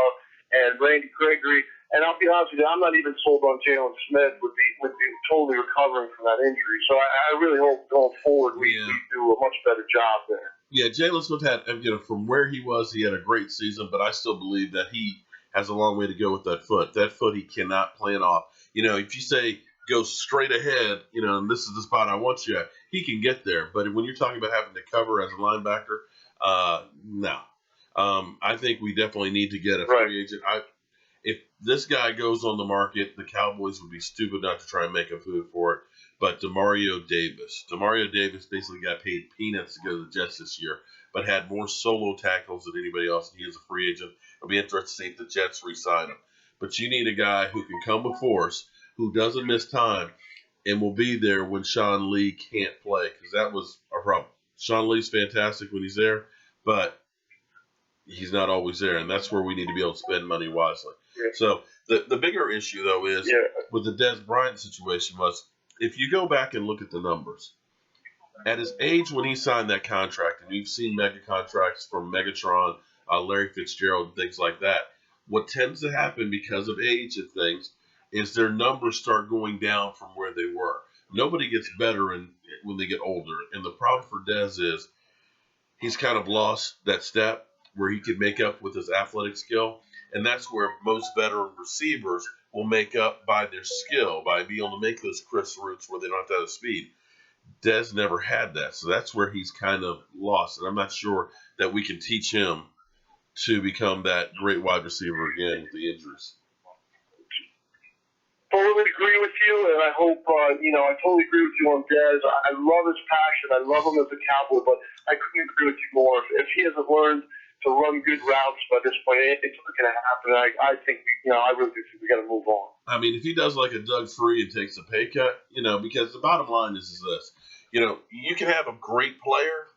and Randy Gregory, and I'll be honest with you, I'm not even sold on Jalen Smith would be totally recovering from that injury. So I really hope going forward we do a much better job there.
Yeah, Jalen Smith had, from where he was, he had a great season, but I still believe that he has a long way to go with that foot. That foot he cannot plan off. If you say go straight ahead, and this is the spot I want you at, he can get there. But when you're talking about having to cover as a linebacker, no. I think we definitely need to get a free agent. If this guy goes on the market, the Cowboys would be stupid not to try and make a move for it. But Demario Davis basically got paid peanuts to go to the Jets this year, but had more solo tackles than anybody else, and he is a free agent. It'll be interesting to see if the Jets re-sign him. But you need a guy who can come with force, who doesn't miss time, and will be there when Sean Lee can't play, because that was a problem. Sean Lee's fantastic when he's there, but he's not always there, and that's where we need to be able to spend money wisely. Yeah. So the bigger issue, though, is with the Dez Bryant situation was, if you go back and look at the numbers, at his age when he signed that contract, and you've seen mega contracts from Megatron, Larry Fitzgerald, and things like that, what tends to happen because of age and things is their numbers start going down from where they were. Nobody gets better when they get older, and the problem for Dez is he's kind of lost that step where he could make up with his athletic skill, and that's where most veteran receivers will make up by their skill, by being able to make those crisp routes where they don't have to have the speed. Dez never had that, so that's where he's kind of lost, and I'm not sure that we can teach him to become that great wide receiver again with the injuries.
Totally agree with you, and I hope, I totally agree with you on Dez. I love his passion. I love him as a Cowboy, but I couldn't agree with you more. If he hasn't learned to run good routes by this point, it's not going to happen. I think, I really do think we got to move on.
I mean, if he does like a Doug Free and takes a pay cut, because the bottom line is this. You can have a great player,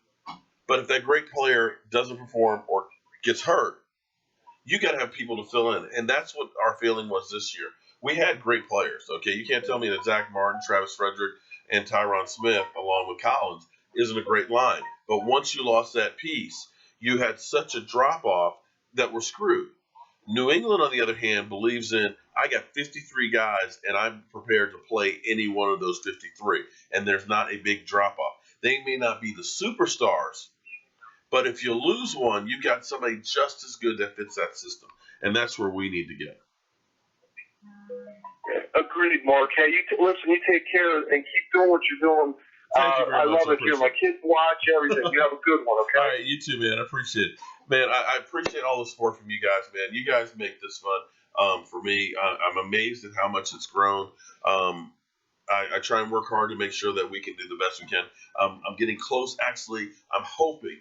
but if that great player doesn't perform or gets hurt, you got to have people to fill in. And that's what our feeling was this year. We had great players, okay? You can't tell me that Zach Martin, Travis Frederick, and Tyron Smith, along with Collins, isn't a great line. But once you lost that piece, you had such a drop-off that we're screwed. New England, on the other hand, believes in, I got 53 guys, and I'm prepared to play any one of those 53. And there's not a big drop-off. They may not be the superstars, but if you lose one, you got somebody just as good that fits that system. And that's where we need to get.
Agreed, Mark. Hey, listen, you take care and keep doing what you're doing.
Thank you very much.
I love it here. My kids watch everything. You have a good one, okay?
All right, you too, man. I appreciate it. Man, I appreciate all the support from you guys, man. You guys make this fun for me. I'm amazed at how much it's grown. I try and work hard to make sure that we can do the best we can. I'm getting close. Actually, I'm hoping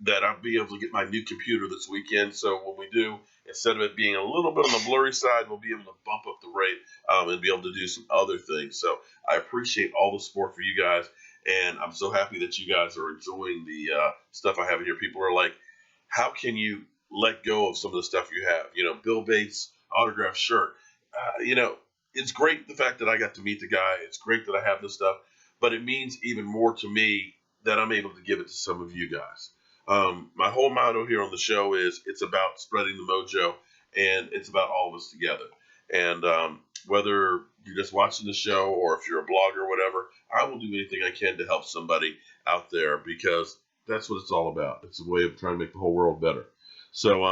that I'll be able to get my new computer this weekend. So when we do, instead of it being a little bit on the blurry side, we'll be able to bump up the rate and be able to do some other things. So I appreciate all the support for you guys. And I'm so happy that you guys are enjoying the stuff I have in here. People are like, how can you let go of some of the stuff you have? You know, Bill Bates autographed shirt. It's great the fact that I got to meet the guy. It's great that I have this stuff. But it means even more to me that I'm able to give it to some of you guys. My whole motto here on the show is it's about spreading the mojo, and it's about all of us together. And whether you're just watching the show or if you're a blogger or whatever, I will do anything I can to help somebody out there because that's what it's all about. It's a way of trying to make the whole world better. So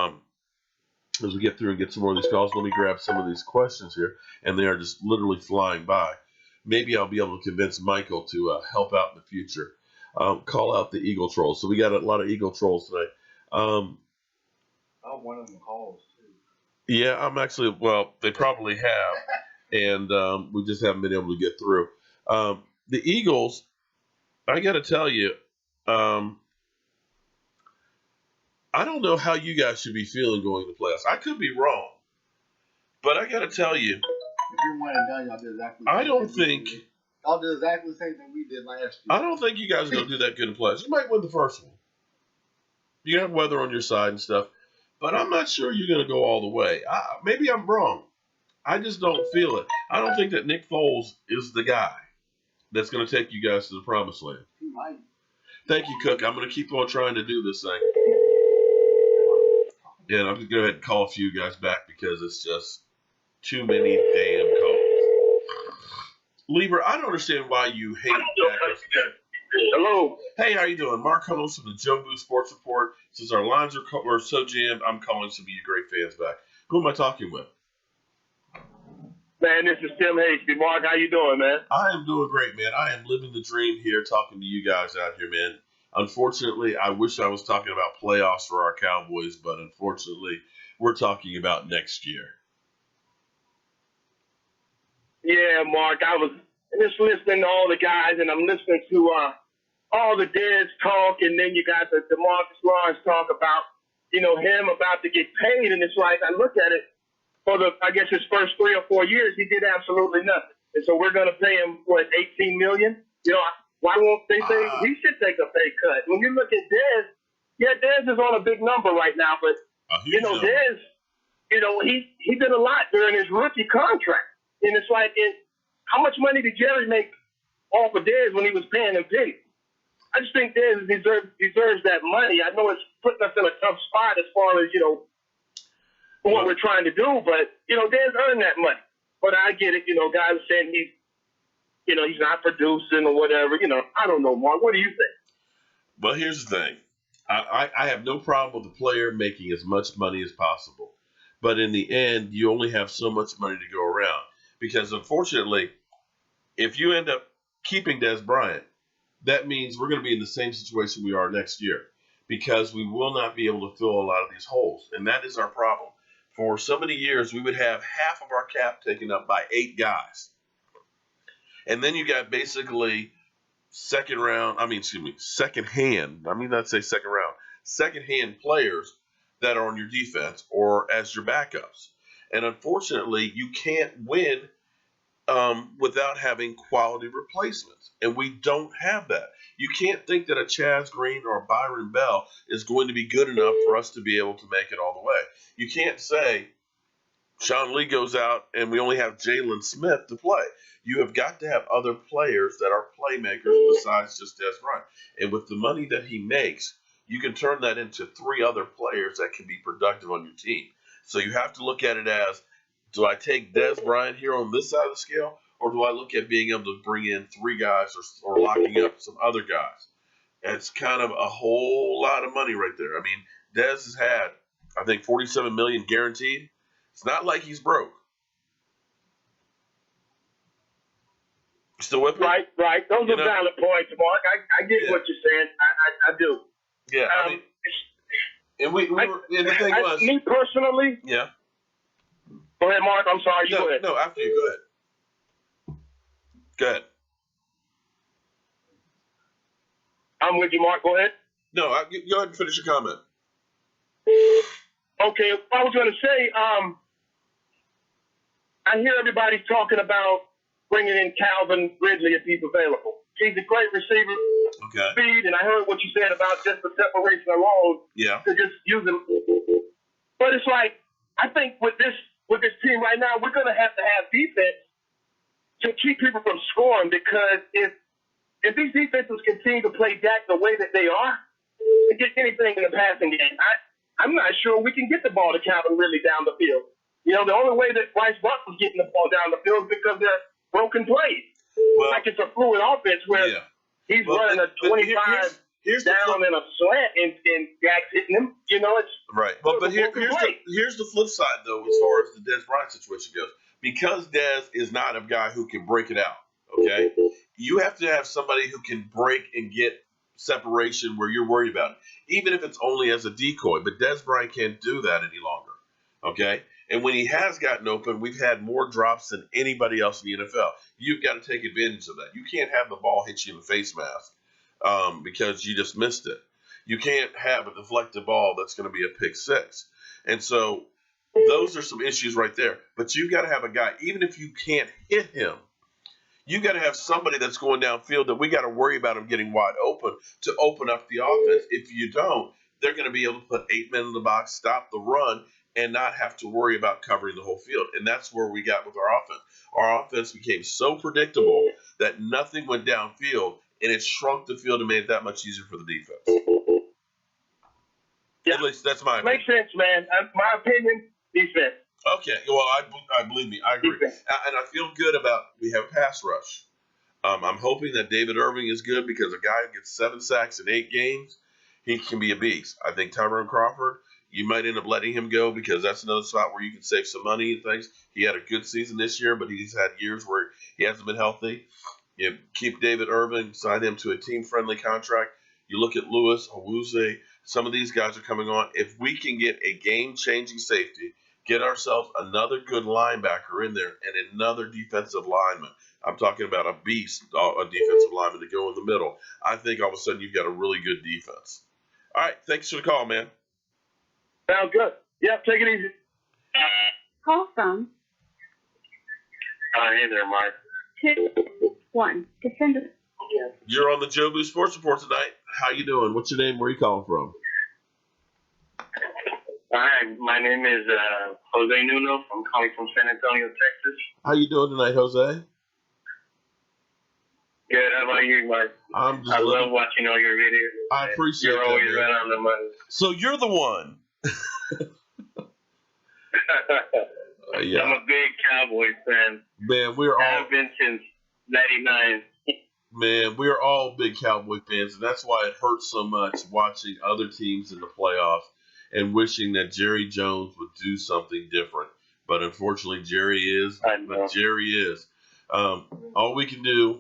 as we get through and get some more of these calls, let me grab some of these questions here, and they are just literally flying by. Maybe I'll be able to convince Michael to help out in the future. Call out the Eagle Trolls. So we got a lot of Eagle Trolls tonight.
One of them calls, too.
Yeah, I'm actually, well, they probably have, and we just haven't been able to get through. The Eagles, I got to tell you, I don't know how you guys should be feeling going to the playoffs. I could be wrong, but I got to tell you,
If you're one and done, y'all did exactly
I don't think
y'all did exactly the same thing we did last year.
I don't think you guys are going to do that good in playoffs. You might win the first one. You have weather on your side and stuff, but I'm not sure you're going to go all the way. Maybe I'm wrong. I just don't feel it. I don't think that Nick Foles is the guy that's going to take you guys to the promised land.
He might.
Thank you, Cook. I'm going to keep on trying to do this thing. And I'm going to go ahead and call a few guys back because it's just too many damn calls. Lieber, I don't understand why you hate backups.
Hello.
Hey, how you doing? Mark Holmes from the Joe Boo Sports Report. Since our lines are so jammed, I'm calling some of you great fans back. Who am I talking with?
Man, this is Tim Hasty. Mark, how you doing, man?
I am doing great, man. I am living the dream here talking to you guys out here, man. Unfortunately, I wish I was talking about playoffs for our Cowboys, but unfortunately, we're talking about next year.
Yeah, Mark, I was just listening to all the guys, and I'm listening to all the Dez talk, and then you got the DeMarcus Lawrence talk about, him about to get paid, and it's like, I look at it, for his first 3 or 4 years, he did absolutely nothing. And so we're going to pay him, $18 million? Why won't they say he should take a pay cut? When you look at Dez, Dez is on a big number right now, but, Dez, he did a lot during his rookie contract. And it's like, how much money did Jerry make off of Dez when he was paying him big? I just think Dez deserves that money. I know it's putting us in a tough spot as far as, what we're trying to do, but, Dez earned that money. But I get it, guys are saying he's not producing or whatever. I don't know, Mark. What do you think?
Well, here's the thing. I have no problem with the player making as much money as possible. But in the end, you only have so much money to go around. Because, unfortunately, if you end up keeping Dez Bryant, that means we're going to be in the same situation we are next year. Because we will not be able to fill a lot of these holes. And that is our problem. For so many years, we would have half of our cap taken up by 8 guys. And then you got basically second-hand players that are on your defense or as your backups. And unfortunately, you can't win without having quality replacements. And we don't have that. You can't think that a Chaz Green or a Byron Bell is going to be good enough for us to be able to make it all the way. You can't say Sean Lee goes out and we only have Jalen Smith to play. You have got to have other players that are playmakers besides just Dez Bryant. And with the money that he makes, you can turn that into 3 other players that can be productive on your team. So you have to look at it as, do I take Dez Bryant here on this side of the scale, or do I look at being able to bring in 3 guys or locking up some other guys? It's kind of a whole lot of money right there. I mean, Dez has had, I think, $47 million guaranteed. It's not like he's broke. Still with me?
Right. Those are valid points, Mark. I get what you're saying. I do.
Yeah. I mean, and we were, and the thing was,
me personally.
Yeah.
Go ahead, Mark. I'm sorry. You go ahead.
No, after you. Go ahead.
I'm with you, Mark. Go ahead.
No, go ahead and finish your comment.
Okay. I was going to say, I hear everybody talking about bringing in Calvin Ridley if he's available. He's a great receiver.
Okay.
Speed, and I heard what you said about just the separation alone.
Yeah.
To just use him. But it's like, I think with this team right now, we're going to have defense to keep people from scoring, because if these defenses continue to play Dak the way that they are, to get anything in the passing game, I'm not sure we can get the ball to Calvin Ridley down the field. You know, the only way that Bryce Buckner's getting the ball down the field is because they're broken plays.
Well,
like it's a fluid offense where he's running a 25
here's
down in a slant and Dak's hitting him. You know, it's
right. But here's the flip side, though, as far as the Dez Bryant situation goes. Because Dez is not a guy who can break it out, okay? You have to have somebody who can break and get separation where you're worried about it, even if it's only as a decoy. But Dez Bryant can't do that any longer, okay? And when he has gotten open, we've had more drops than anybody else in the NFL. You've got to take advantage of that. You can't have the ball hit you in the face mask because you just missed it. You can't have a deflected ball that's going to be a pick six. And so those are some issues right there. But you've got to have a guy, even if you can't hit him, you got to have somebody that's going downfield that we got to worry about him getting wide open to open up the offense. If you don't, they're going to be able to put 8 men in the box, stop the run, and not have to worry about covering the whole field. And that's where we got with our offense. Our offense became so predictable that nothing went downfield, and it shrunk the field and made it that much easier for the defense.
Yeah.
At least that's my opinion.
Makes sense, man. My opinion, defense.
Okay, well, I believe me, I agree, and I feel good about we have a pass rush. I'm hoping that David Irving is good, because a guy who gets 7 sacks in 8 games, he can be a beast. I think Tyrone Crawford, you might end up letting him go, because that's another spot where you can save some money and things. He had a good season this year, but he's had years where he hasn't been healthy. You keep David Irving, sign him to a team-friendly contract. You look at Lewis, Owuzie, some of these guys are coming on. If we can get a game-changing safety, get ourselves another good linebacker in there and another defensive lineman. I'm talking about a beast, a defensive lineman to go in the middle. I think all of a sudden you've got a really good defense. All right, thanks for the call, man.
Sounds good. Yeah, take it easy.
Call from
Hey there, Mark.
2-1 to send a
You're on the Joe Boo Sports Report tonight. How you doing? What's your name? Where are you calling from?
Hi, my name is Jose Nuno. I'm calling from San Antonio, Texas.
How you doing tonight, Jose?
Good. How about you, Mark? I love watching all your videos.
I appreciate
You're
that,
always
man.
right on the money.
So you're the one. Yeah.
I'm a big Cowboys fan.
Man, we're all.
I've been since '99.
Man, we're all big Cowboy fans, and that's why it hurts so much watching other teams in the playoffs and wishing that Jerry Jones would do something different. But unfortunately, Jerry is. But Jerry is. All we can do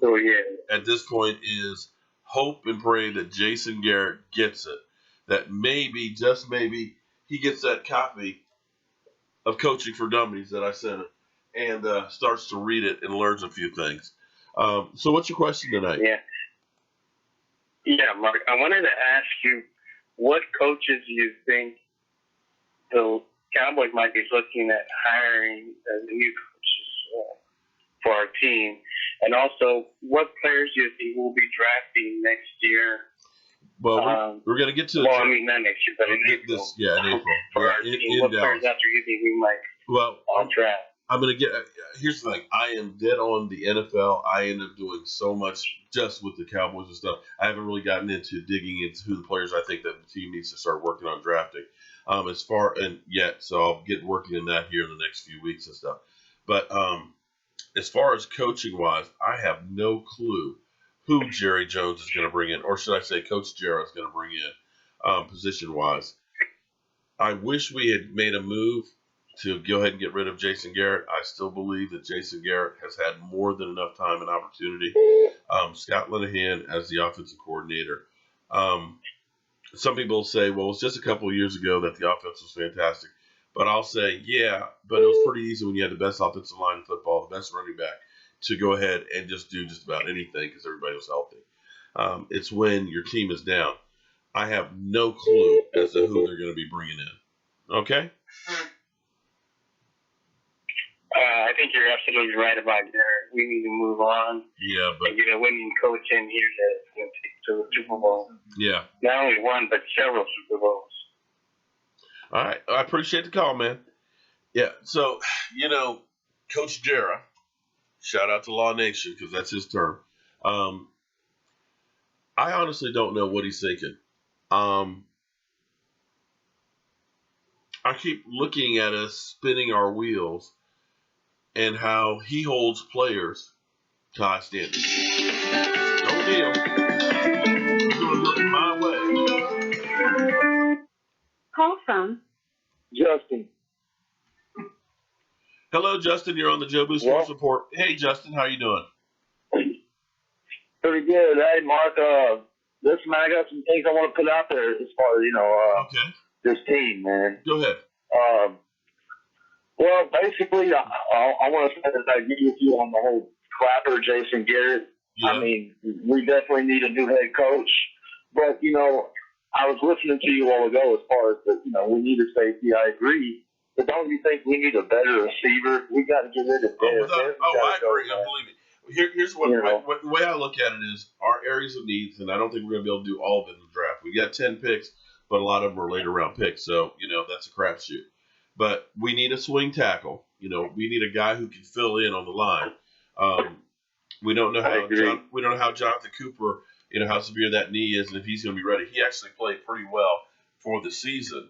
at this point is hope and pray that Jason Garrett gets it. That maybe, just maybe, he gets that copy of Coaching for Dummies that I sent him and starts to read it and learns a few things. So what's your question tonight?
Yeah, Mark, I wanted to ask you, what coaches do you think the Cowboys might be looking at hiring as new coaches
for our team? And also, what players do you think we'll be drafting next year?
Well, we're going to get to
well, I mean, not next year, but in April.
In April.
For our team, what
Dallas.
players out there you think we might draft?
I'm going to get – here's the thing. I am dead on the NFL. I end up doing so much just with the Cowboys and stuff. I haven't really gotten into digging into who the players I think that the team needs to start working on drafting so I'll get working in that here in the next few weeks and stuff. But as far as coaching-wise, I have no clue who Jerry Jones is going to bring in, or should I say Coach Jarrett is going to bring in position-wise. I wish we had made a move to go ahead and get rid of Jason Garrett. I still believe that Jason Garrett has had more than enough time and opportunity. Scott Linehan as the offensive coordinator. Some people say, well, it's just a couple of years ago that the offense was fantastic. But I'll say, yeah, but it was pretty easy when you had the best offensive line in football, the best running back, to go ahead and just do just about anything because everybody was healthy. It's when your team is down. I have no clue as to who they're going to be bringing in. Okay?
I think you're absolutely right about Garrett. We need to move on.
Yeah, but
and get a winning coach in here that's going to take to a Super Bowl.
Yeah.
Not only one, but several Super Bowls.
All right. I appreciate the call, man. Yeah. So, Coach Jarrett, shout out to Law Nation because that's his term. I honestly don't know what he's thinking. I keep looking at us spinning our wheels and how he holds players to high standards. Don't deal. You're going to do it my way.
Call from
Justin.
Hello, Justin. You're on the Joe Boo Sports Report. Hey, Justin. How you doing?
Pretty good. Hey, Mark. Listen, man, I got some things I want to put out there as far as, this team, man.
Go ahead.
Well, basically, I want to say that I agree with you on the whole Clapper, Jason Garrett.
Yeah.
I mean, we definitely need a new head coach. But, I was listening to you a while ago as far as we need a safety. I agree. But don't you think we need a better receiver? We got to get rid of Dez.
I agree. Believe me. Here's what the way I look at it is our areas of needs, and I don't think we're going to be able to do all of it in the draft. We got 10 picks, but a lot of them are later round picks. So, that's a crapshoot. But we need a swing tackle. We need a guy who can fill in on the line. We don't know how Jonathan Cooper, how severe that knee is and if he's going to be ready. He actually played pretty well for the season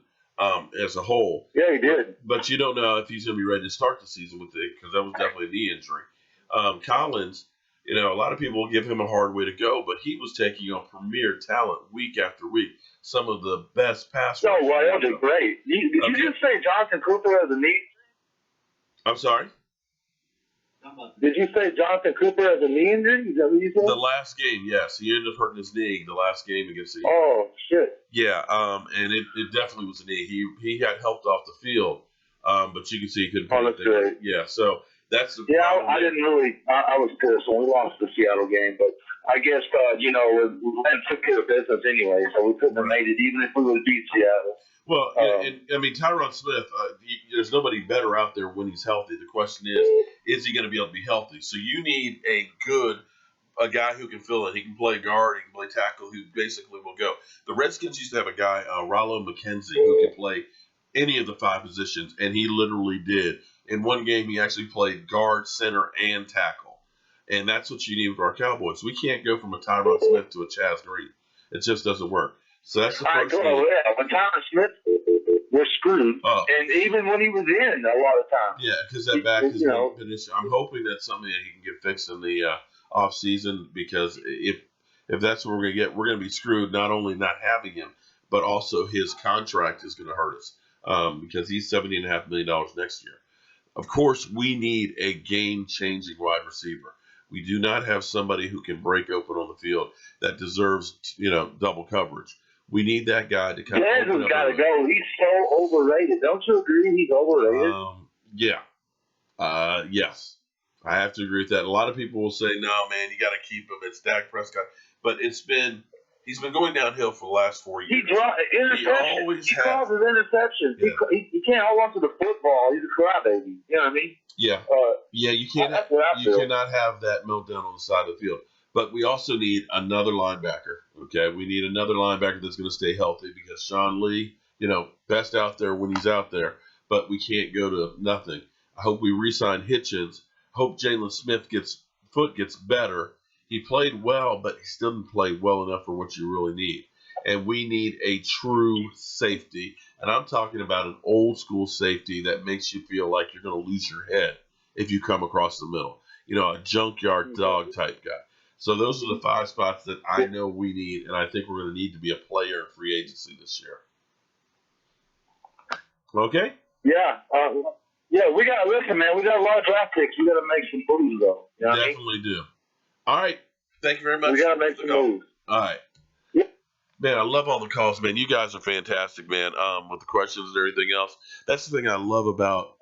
as a whole.
Yeah, he did.
But you don't know if he's going to be ready to start the season with it because that was definitely a knee injury. Collins, a lot of people will give him a hard way to go, but he was taking on premier talent week after week. Some of the best pass rushers.
Oh, well, that was great. Did you just say Jonathan Cooper has a knee?
I'm sorry?
Did you say Jonathan Cooper has a knee injury? Is that what you said?
The last game, yes. He ended up hurting his knee the last game against the Eagles.
Oh, shit.
Yeah, and it definitely was a knee. He got helped off the field, but you can see he couldn't put
that's great.
Yeah, so that's the
problem. I didn't really – I was pissed when we lost the Seattle game, but I guess, we took care of business anyway, so we couldn't have made it even if we would have beat Seattle.
Well, Tyron Smith, there's nobody better out there when he's healthy. The question is he going to be able to be healthy? So you need a guy who can fill in. He can play guard, he can play tackle, who basically will go. The Redskins used to have a guy, Rollo McKenzie, who could play any of the 5 positions, and he literally did. In one game, he actually played guard, center, and tackle. And that's what you need for our Cowboys. We can't go from a Tyron Smith to a Chaz Green. It just doesn't work. So that's the first thing.
Yeah, when Tyron Smith was screwed, and even when he was in a lot of times.
Yeah, because that back has been an issue. I'm hoping that's something that he can get fixed in the off season because if that's what we're going to get, we're going to be screwed. Not only not having him, but also his contract is going to hurt us because he's $70.5 million next year. Of course, we need a game-changing wide receiver. We do not have somebody who can break open on the field that deserves, double coverage. We need that guy to kind of open up.
Dez has got to go. He's so overrated. Don't you agree he's overrated?
Yes. I have to agree with that. A lot of people will say, no, man, you got to keep him. It's Dak Prescott. But he's been going downhill for the last 4 years.
He causes interceptions.
Yeah.
He can't hold on to the football. He's a crybaby. You know what I mean?
Yeah. Yeah, you can't.
That's what I
You
feel.
cannot have that meltdown on the side of the field. But we also need another linebacker. Okay, we need another linebacker that's going to stay healthy because Sean Lee, best out there when he's out there. But we can't go to nothing. I hope we re-sign Hitchens. Hope Jalen Smith gets better. He played well, but he still didn't play well enough for what you really need. And we need a true safety. And I'm talking about an old school safety that makes you feel like you're going to lose your head if you come across the middle. A junkyard dog type guy. So those are the 5 spots that I know we need, and I think we're going to need to be a player in free agency this year. Okay?
Yeah. Yeah, we got to listen, man. We got a lot of draft picks. We got to make some moves, though. You know what I mean?
Definitely do. All right. Thank you very much.
We got to make some moves.
All right. Man, I love all the calls, man. You guys are fantastic, man, with the questions and everything else. That's the thing I love about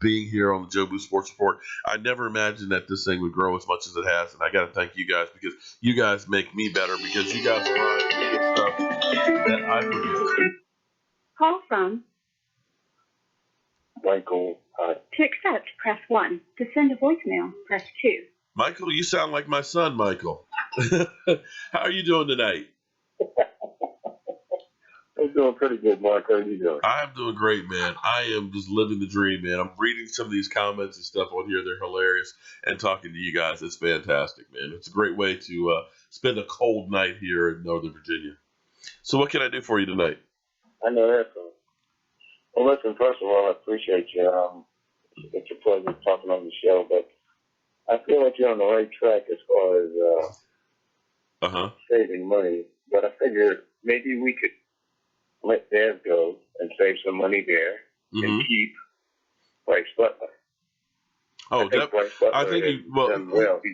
being here on the Joe Boo Sports Report. I never imagined that this thing would grow as much as it has, and I got to thank you guys because you guys make me better because you guys remind me of stuff that I forget.
Call from
Michael.
to accept, press 1. To send a voicemail, press 2.
Michael, you sound like my son, Michael. How are you doing tonight?
I'm doing pretty good, Mark. How are you doing?
I'm doing great, man. I am just living the dream, man. I'm reading some of these comments and stuff on here. They're hilarious. And talking to you guys, it's fantastic, man. It's a great way to spend a cold night here in Northern Virginia. So what can I do for you tonight?
I know that. Well, listen, first of all, I appreciate you. It's a pleasure talking on the show, but I feel like you're on the right track as far as saving money. But I figure maybe we could let Dez go and save some money there and keep Bryce Butler.
Oh, I think he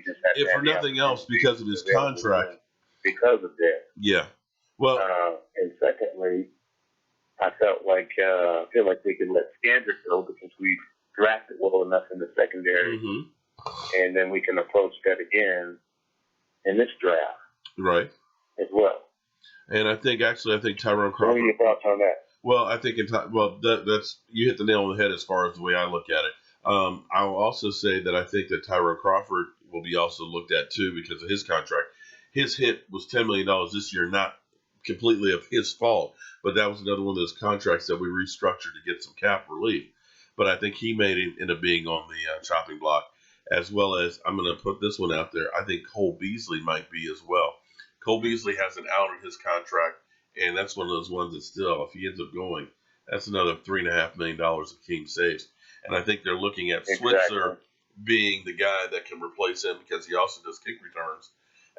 just had
if for nothing else, because of his contract.
Because of that.
Yeah. Well,
and secondly, I feel like we could let Scandrick go because we drafted well enough in the secondary, and then we can approach that again in this draft,
right?
As well.
And I think Tyrone Crawford.
What are your thoughts on that?
Well, I think that's you hit the nail on the head as far as the way I look at it. I will also say that I think that Tyrone Crawford will be also looked at too because of his contract. His hit was $10 million this year, not completely of his fault, but that was another one of those contracts that we restructured to get some cap relief. But I think he may end up being on the chopping block, as well as I'm going to put this one out there. I think Cole Beasley might be as well. Cole Beasley has an out in his contract, and that's one of those ones that still, if he ends up going, that's another $3.5 million that King saves. And I think they're looking at Switzer being the guy that can replace him because he also does kick returns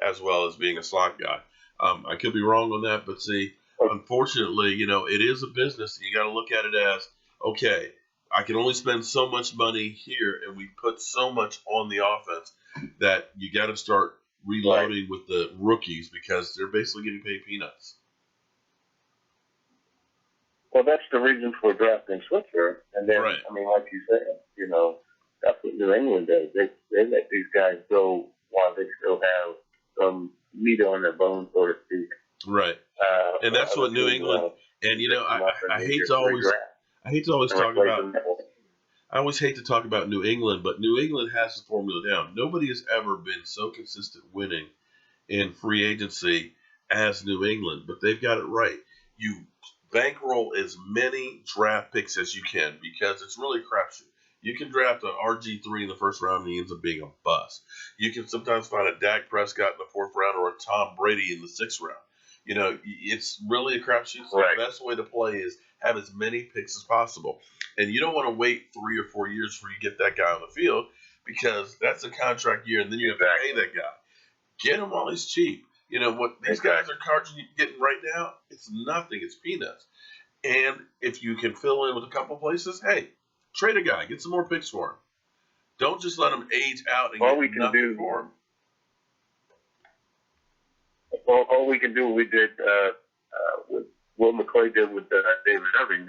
as well as being a slot guy. I could be wrong on that, but see, unfortunately, it is a business. And you got to look at it as, okay, I can only spend so much money here, and we put so much on the offense that you got to start reloading with the rookies because they're basically getting paid peanuts.
Well, that's the reason for drafting Switzer. And then, I mean, like you said, that's what New England does. They let these guys go while they still have some meat on their bones, so to speak.
Right. And that's what New England. And I hate to always talk about. I always hate to talk about New England, but New England has the formula down. Nobody has ever been so consistent winning in free agency as New England, but they've got it right. You bankroll as many draft picks as you can because it's really a crapshoot. You can draft an RG3 in the first round and he ends up being a bust. You can sometimes find a Dak Prescott in the fourth round or a Tom Brady in the sixth round. It's really a crapshoot. So the best way to play is have as many picks as possible. And you don't want to wait 3 or 4 years before you get that guy on the field because that's a contract year and then you have to pay that guy. Get him while he's cheap. What these guys are charging you getting right now, it's nothing. It's peanuts. And if you can fill in with a couple places, hey, trade a guy. Get some more picks for him. Don't just let him age out and get nothing for him.
All we can do, we did what Will McClay did with David Irving.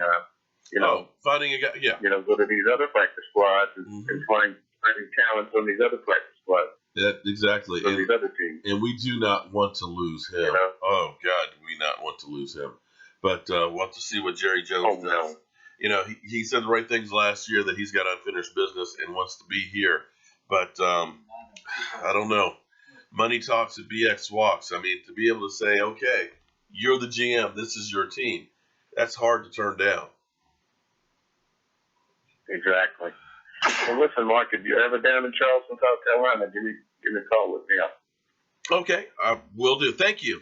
Finding a guy,
go to these other practice squads and finding talent from these other practice squads.
Exactly.
From these other teams.
And we do not want to lose him. Oh, God, do we not want to lose him. But we'll have to see what Jerry Jones does. he said the right things last year that he's got unfinished business and wants to be here. But I don't know. Money talks and BX walks. I mean, to be able to say, okay, you're the GM, this is your team, that's hard to turn down.
Exactly. Well, listen, Mark, if you're ever down in Charleston, South Carolina, give me a call with me.
Okay, I will do. Thank you.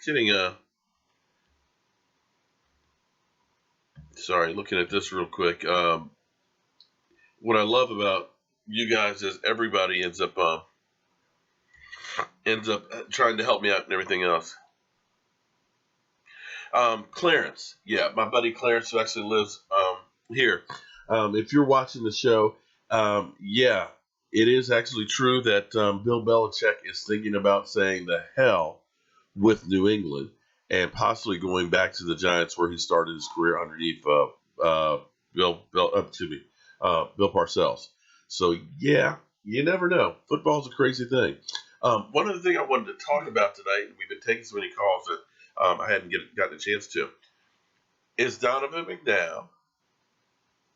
Getting sorry, looking at this real quick. What I love about you guys is everybody ends up trying to help me out and everything else. Clarence, yeah, my buddy Clarence, who actually lives here. If you're watching the show, yeah, it is actually true that Bill Belichick is thinking about saying the hell with New England and possibly going back to the Giants where he started his career underneath Bill Parcells. So yeah, you never know. Football's a crazy thing. One other thing I wanted to talk about tonight, and we've been taking so many calls that I hadn't gotten a chance to, is Donovan McNabb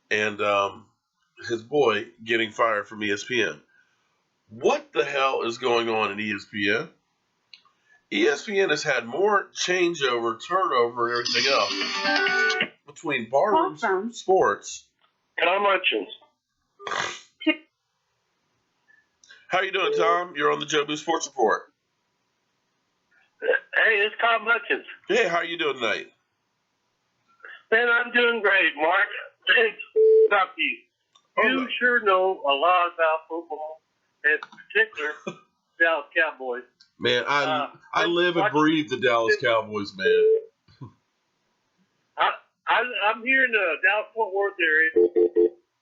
and his boy getting fired from ESPN. What the hell is going on in ESPN? ESPN has had more changeover, turnover, and everything else between barrooms, sports.
Tom Hutchins.
How you doing, Tom? You're on the Joe Boo Sports Report.
Hey, it's Tom Hutchins.
Hey, how you doing tonight?
Man, I'm doing great, Mark. Thanks. Talk to you. You sure know a lot about football, in particular, Dallas Cowboys.
Man, I live and breathe the Dallas Cowboys, man.
I'm here in the Dallas-Fort Worth area.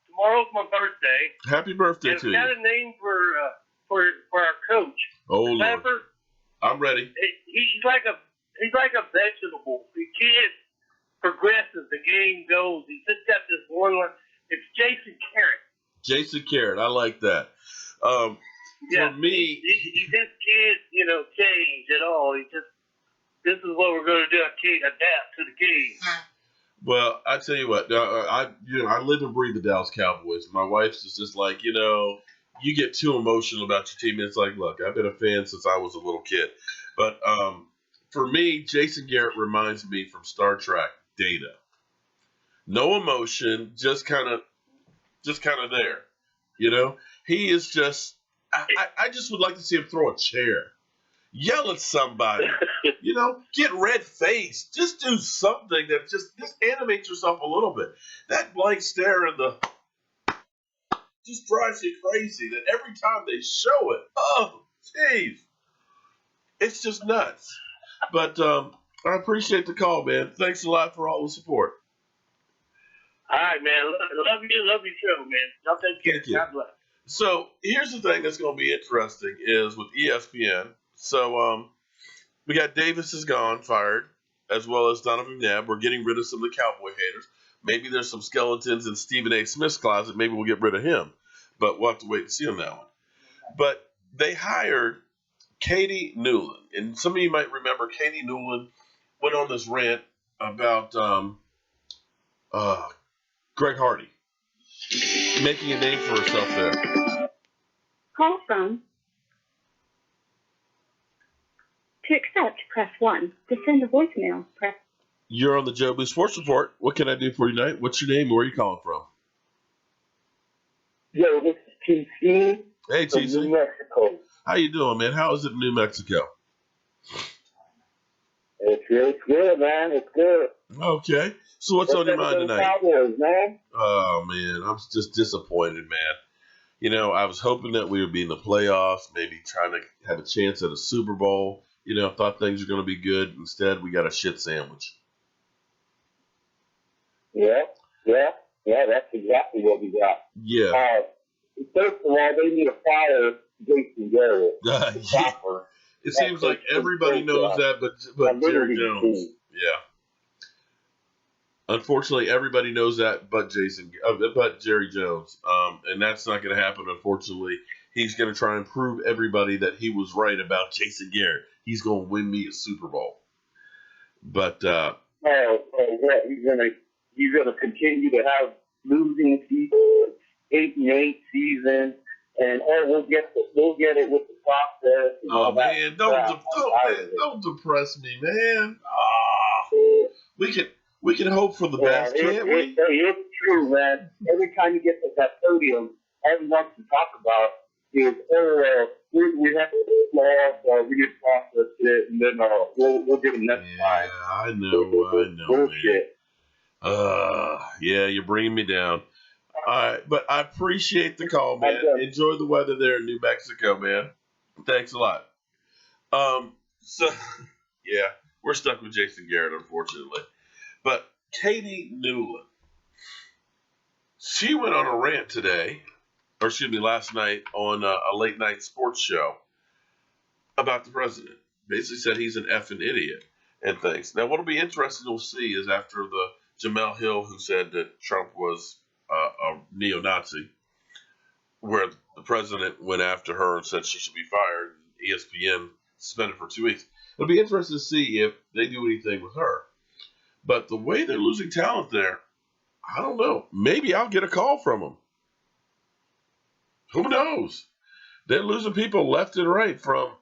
Tomorrow's my birthday.
Happy birthday to you.
I've got a name for our coach.
Oh, Lord. I'm ready.
He's like a vegetable. He can't progress as the game goes. He's just got this one. It's Jason Garrett.
Jason Garrett, I like that.
Yeah,
for me,
he just can't, change at all. This is what we're going to do. I can't adapt to the game.
Well, I tell you what, I live and breathe the Dallas Cowboys. My wife's just like, you get too emotional about your team. It's like, look, I've been a fan since I was a little kid. But for me, Jason Garrett reminds me from Star Trek, Data. No emotion, just kind of there. He is just. I just would like to see him throw a chair, yell at somebody, get red faced, just do something that just animate yourself a little bit. That blank stare and the just drives you crazy. That every time they show it, oh, jeez, it's just nuts. But I appreciate the call, man. Thanks a lot for all the support.
All right, man. Love your show, man. Y'all take care.
Thank you.
God bless.
So here's the thing that's going to be interesting is with ESPN. So we got Davis is gone, fired, as well as Donovan McNabb. We're getting rid of some of the Cowboy haters. Maybe there's some skeletons in Stephen A. Smith's closet. Maybe we'll get rid of him. But we'll have to wait and see on that one. But they hired Katie Newland. And some of you might remember Katie Newland went on this rant about Greg Hardy making a name for herself there.
Call from. To accept, press 1. To send a voicemail, press.
You're on the Joe Boo Sports Report. What can I do for you tonight? What's your name and where are you calling from?
Yo, this is TC.
Hey,
from
TC.
New Mexico.
How you doing, man? How is it in New Mexico?
It's good, man. It's good.
Okay. So what's on your mind tonight?
Cowboys, man.
Oh, man. I'm just disappointed, man. I was hoping that we would be in the playoffs, maybe trying to have a chance at a Super Bowl. Thought things were going to be good. Instead, we got a shit sandwich.
Yeah, that's exactly what we got.
Yeah.
First of all, they need to fire Jason Garrett.
Yeah. It seems like everybody knows that, but Jerry Jones. Yeah. Unfortunately, everybody knows that, but Jerry Jones. And that's not going to happen. Unfortunately, he's going to try and prove everybody that he was right about Jason Garrett. He's going to win me a Super Bowl. But
what he's gonna continue to have losing seasons, 8-8 seasons, and we'll get it with the process. And
Oh
all that
man,
crap.
don't depress me, man. We can hope for the best, can't we?
It's true, man. Every time you get to that podium, everyone wants to talk about is, we have to loss or we just process it, and then we'll get them next time.
I know,
Bullshit.
man. Yeah, you're bringing me down. All right, but I appreciate the call, man. Enjoy the weather there in New Mexico, man. Thanks a lot. So yeah, we're stuck with Jason Garrett, unfortunately. But Katie Newland, she went on a rant today, or excuse me, last night on a late night sports show about the president. Basically said he's an effing idiot and things. Now, what'll be interesting to see is after the Jamel Hill, who said that Trump was a neo-Nazi, where the president went after her and said she should be fired, and ESPN suspended for 2 weeks. It'll be interesting to see if they do anything with her. But the way they're losing talent there, I don't know. Maybe I'll get a call from them. Who knows? They're losing people left and right from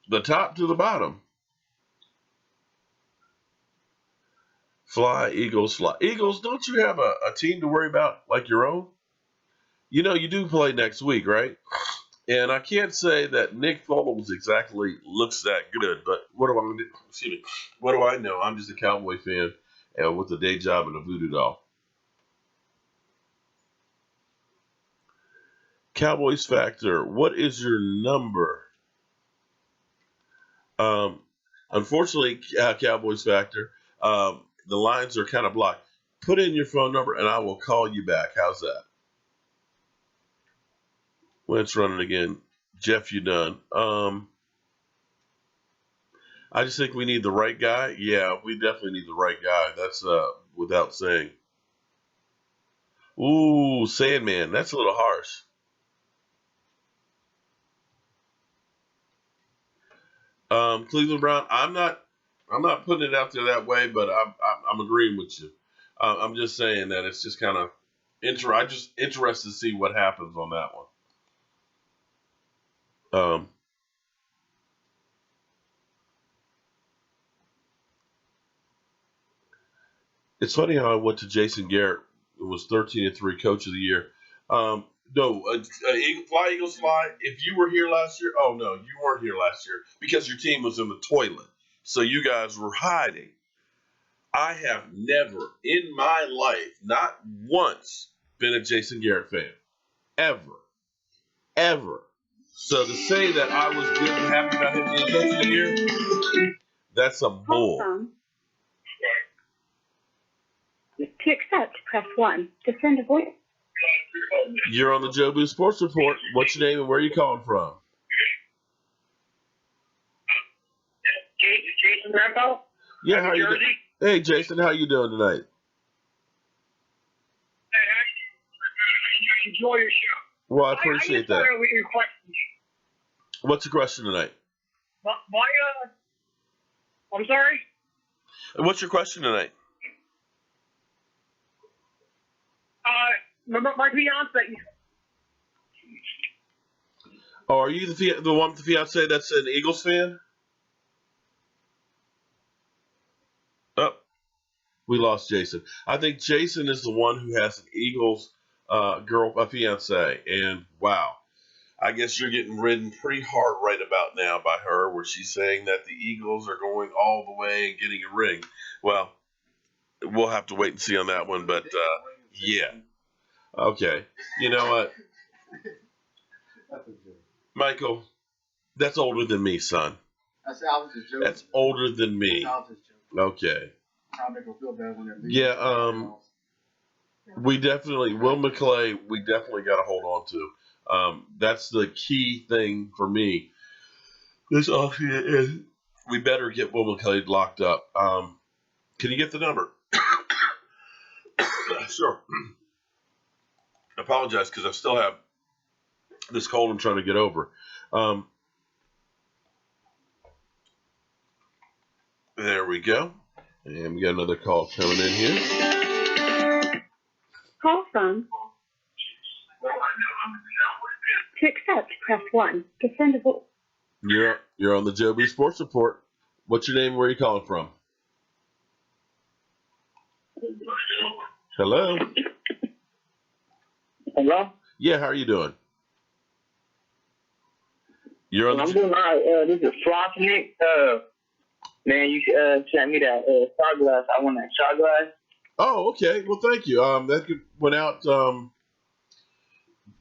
the top to the bottom. Fly, Eagles, fly. Eagles, don't you have a team to worry about like your own? You know, you do play next week, right? And I can't say that Nick Foles exactly looks that good, but what do I know? I'm just a Cowboy fan with a day job and a voodoo doll. Cowboys Factor, what is your number? Unfortunately, Cowboys Factor, the lines are kind of blocked. Put in your phone number and I will call you back. How's that? Let's run it again. Jeff, you done? I just think we need the right guy. Yeah, we definitely need the right guy. That's without saying. Ooh, Sandman. That's a little harsh. Cleveland Brown. I'm not putting it out there that way, but I'm agreeing with you. I'm just saying that it's just kind of I'm just interested to see what happens on that one. It's funny how I went to Jason Garrett, who was 13-3 Coach of the Year. No, Fly Eagles Fly. If you were here last year, oh no, you weren't here last year because your team was in the toilet, so you guys were hiding. I have never in my life, not once, been a Jason Garrett fan, ever. So to say that I was good and happy about him being Coach of the Year, that's some bull.
To accept, press 1. To send a voice.
You're on the Joe Boo Sports Report. What's your name and where are you calling from?
Jason Rambo?
Yeah, how are you doing? Hey, Jason, how you doing tonight?
I enjoy your show.
Well, I appreciate that.
Your question.
What's your question tonight?
I'm sorry?
What's your question tonight?
My fiance.
Oh, are you the one with the fiance that's an Eagles fan? Oh, we lost Jason. I think Jason is the one who has an Eagles fiance, and wow, I guess you're getting ridden pretty hard right about now by her, where she's saying that the Eagles are going all the way and getting a ring. Well, we'll have to wait and see on that one, but yeah. Okay. You know what? Michael, that's older than me, son. That's older than me. Okay. Yeah, we definitely, Will McClay, we definitely got to hold on to. That's the key thing for me. This offseason is we better get Will McClay locked up. Can you get the number? Sure. I apologize because I still have this cold I'm trying to get over. There we go. And we got another call coming in here.
Call from. To accept, press 1. To send a voice.
You're on the Joe B Sports Report. What's your name? Where are you calling from? Hello?
Hello?
Yeah, how are you doing? You're on
I'm doing all right. This is Flossie. Man, you sent me that shot glass. I want that shot glass.
Oh, okay. Well, thank you. That went out,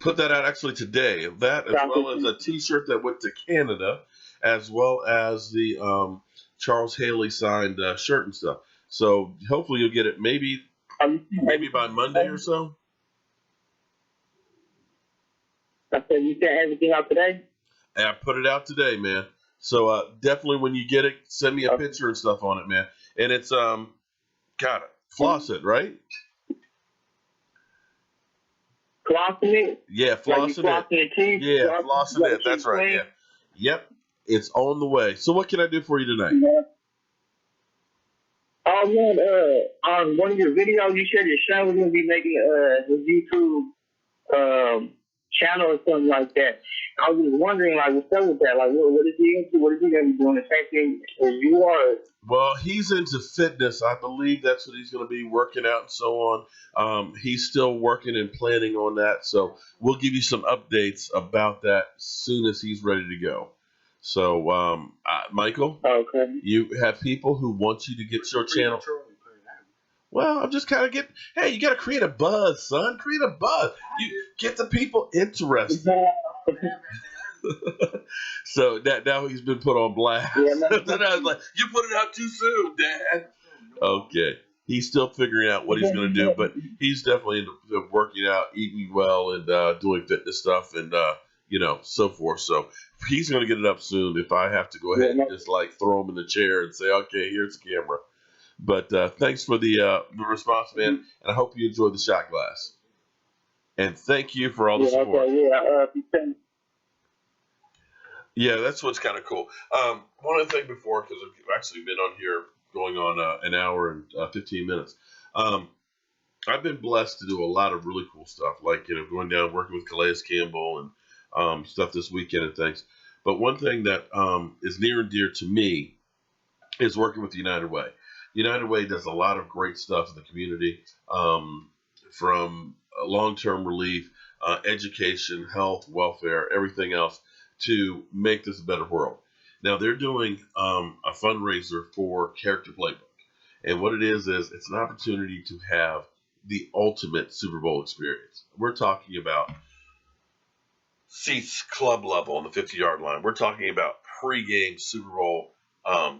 put that out actually today. That, as well as a T-shirt that went to Canada, as well as the Charles Haley signed shirt and stuff. So hopefully you'll get it maybe by Monday or so.
I said you sent everything out today?
And I put it out today, man. So definitely when you get it, send me a picture and stuff on it, man. And it's floss it, right?
Flossing it?
Yeah, flossing it. Yeah, flossing it. That's right. Yeah. Yep. It's on the way. So what can I do for you tonight?
Yeah. Oh man, on one of your videos, you said your son was gonna be making his YouTube channel or something like that. I was just wondering, like, what's up with that? Like, what is he into? What is he gonna be doing? The same thing as you are?
Well, he's into fitness. I believe that's what he's going to be working out and so on. He's still working and planning on that. So we'll give you some updates about that as soon as he's ready to go. So, Michael,
okay,
you have people who want you to get your channel. Well, I'm just kind of hey, you got to create a buzz, son. Create a buzz. You get the people interested. So now he's been put on blast. Yeah, then I was like, you put it out too soon, Dad. Okay. He's still figuring out what he's going to do, but he's definitely into working out, eating well, and doing fitness stuff and, so forth. So he's going to get it up soon if I have to go ahead and just like throw him in the chair and say, okay, here's the camera. But thanks for the response, man, and I hope you enjoyed the shot glass. And thank you for all the support.
Okay,
Yeah, that's what's kind of cool. One other thing before, because I've actually been on here going on an hour and 15 minutes. I've been blessed to do a lot of really cool stuff, like going down working with Calais Campbell and stuff this weekend and things. But one thing that is near and dear to me is working with the United Way. United Way does a lot of great stuff in the community, from long-term relief, education, health, welfare, everything else, to make this a better world. Now they're doing a fundraiser for Character Playbook, and what it is it's an opportunity to have the ultimate Super Bowl experience. We're talking about seats club level on the 50-yard line. We're talking about pregame Super Bowl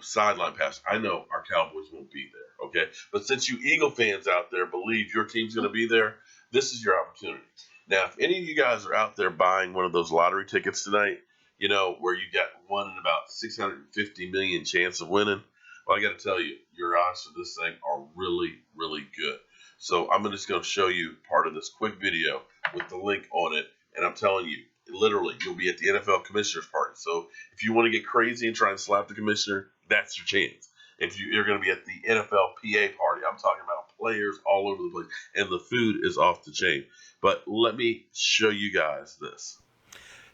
sideline pass. I know our Cowboys won't be there, okay? But since you Eagle fans out there believe your team's going to be there, this is your opportunity. Now, if any of you guys are out there buying one of those lottery tickets tonight, where you got one in about 650 million chance of winning, well, I got to tell you, your odds for this thing are really, really good. So I'm just going to show you part of this quick video with the link on it, and I'm telling you, literally, you'll be at the NFL Commissioner's Party. So if you want to get crazy and try and slap the commissioner, that's your chance. If you're going to be at the NFL PA party, I'm talking about players all over the place, and the food is off the chain. But let me show you guys this.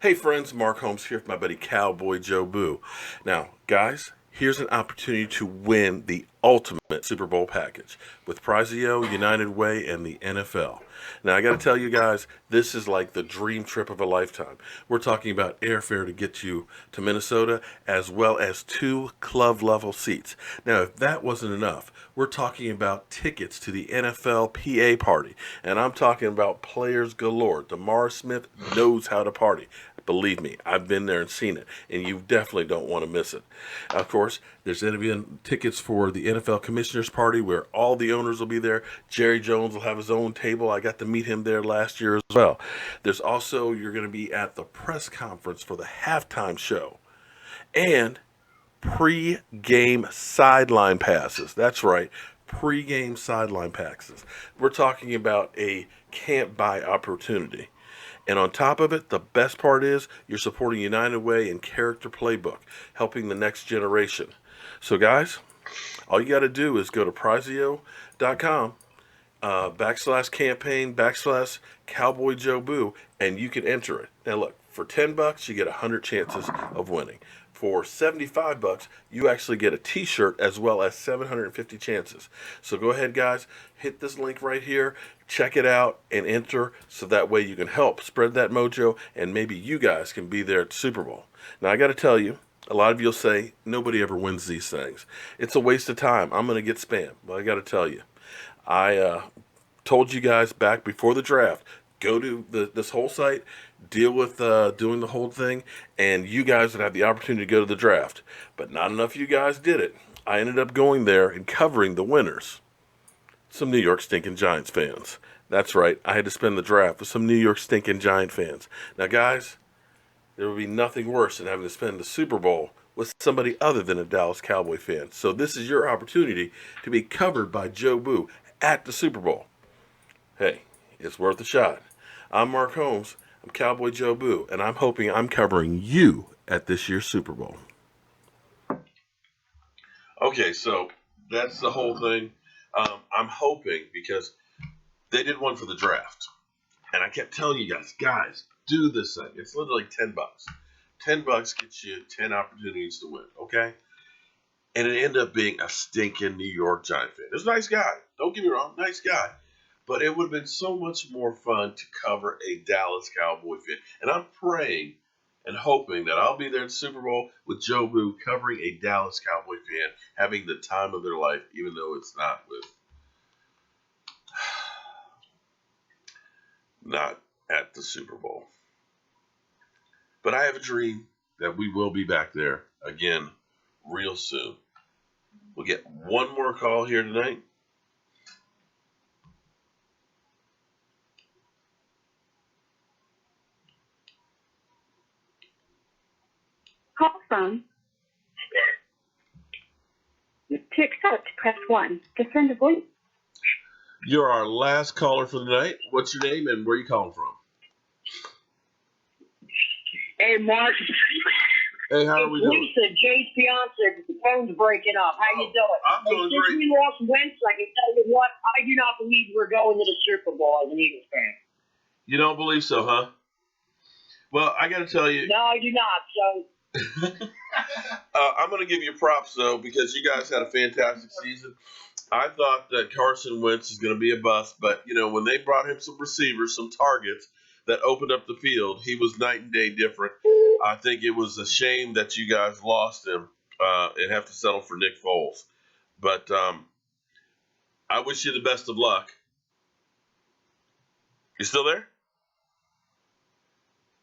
Hey friends, Mark Holmes here with my buddy Cowboy Joe Boo. Now, guys, here's an opportunity to win the ultimate Super Bowl package with Prizeo, United Way, and the NFL. Now, I got to tell you guys, this is like the dream trip of a lifetime. We're talking about airfare to get you to Minnesota, as well as 2 club-level seats. Now, if that wasn't enough, we're talking about tickets to the NFL PA party, and I'm talking about players galore. DeMar Smith knows how to party. Believe me, I've been there and seen it, and you definitely don't want to miss it. Of course, there's interviewing tickets for the NFL Commissioner's Party, where all the owners will be there. Jerry Jones will have his own table. I got to meet him there last year as well. There's also, you're going to be at the press conference for the halftime show, and pre-game sideline passes. That's right, pre-game sideline passes. We're talking about a can't-buy opportunity. And on top of it, the best part is you're supporting United Way and Character Playbook, helping the next generation. So guys, All you got to do is go to Prizio.com /campaign /Cowboy Joe Boo, and you can enter it. Now look, for $10 you get 100 chances of winning. For $75 you actually get a t-shirt as well as 750 chances. So go ahead guys, hit this link right here, check it out and enter, so that way you can help spread that mojo and maybe you guys can be there at the Super Bowl. Now I got to tell you, a lot of you will say nobody ever wins these things. It's a waste of time. I'm going to get spammed. But I got to tell you, I told you guys back before the draft, go to this whole site, deal with doing the whole thing, and you guys would have the opportunity to go to the draft. But not enough of you guys did it. I ended up going there and covering the winners. Some New York stinking Giants fans. That's right, I had to spend the draft with some New York stinking Giant fans. Now guys, there would be nothing worse than having to spend the Super Bowl with somebody other than a Dallas Cowboy fan. So this is your opportunity to be covered by Joe Boo at the Super Bowl. Hey, it's worth a shot. I'm Mark Holmes. I'm Cowboy Joe Boo, and I'm hoping I'm covering you at this year's Super Bowl. Okay, so that's the whole thing. I'm hoping, because they did one for the draft, and I kept telling you guys, do this thing. It's literally $10. $10 gets you 10 opportunities to win, okay? And it ended up being a stinking New York Giant fan. It was a nice guy. Don't get me wrong, nice guy. But it would have been so much more fun to cover a Dallas Cowboy fan. And I'm praying and hoping that I'll be there at the Super Bowl with Joe Boo covering a Dallas Cowboy fan, having the time of their life, even though it's not at the Super Bowl. But I have a dream that we will be back there again real soon. We'll get one more call here tonight.
Call from. To accept, press 1. To send a voice.
You're our last caller for the night. What's your name and where are you calling from?
Hey, Mark.
Hey, how are we doing?
Lisa, Jay's fiance. The phone's breaking up. How you doing?
I'm doing
Since
great.
we lost Wentz, I can tell you what, I do not believe we're going to the Super Bowl as an Eagles fan.
You don't believe so, huh? Well, I got to tell you.
No, I do not. So.
I'm going to give you props, though, because you guys had a fantastic season. I thought that Carson Wentz is going to be a bust, but, when they brought him some receivers, some targets that opened up the field, he was night and day different. I think it was a shame that you guys lost him and have to settle for Nick Foles. But I wish you the best of luck. You still there?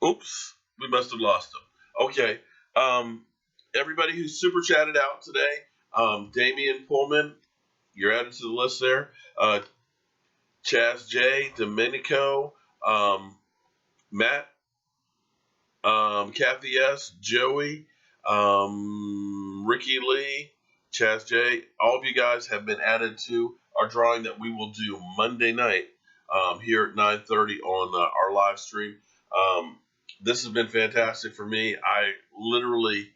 Oops, we must have lost him. Okay. Everybody who super chatted out today, Damian Pullman, you're added to the list there. Chaz J, Domenico, Matt, Kathy S, Joey, Ricky Lee, Chaz J, all of you guys have been added to our drawing that we will do Monday night here at 9:30 on our live stream. This has been fantastic for me. I literally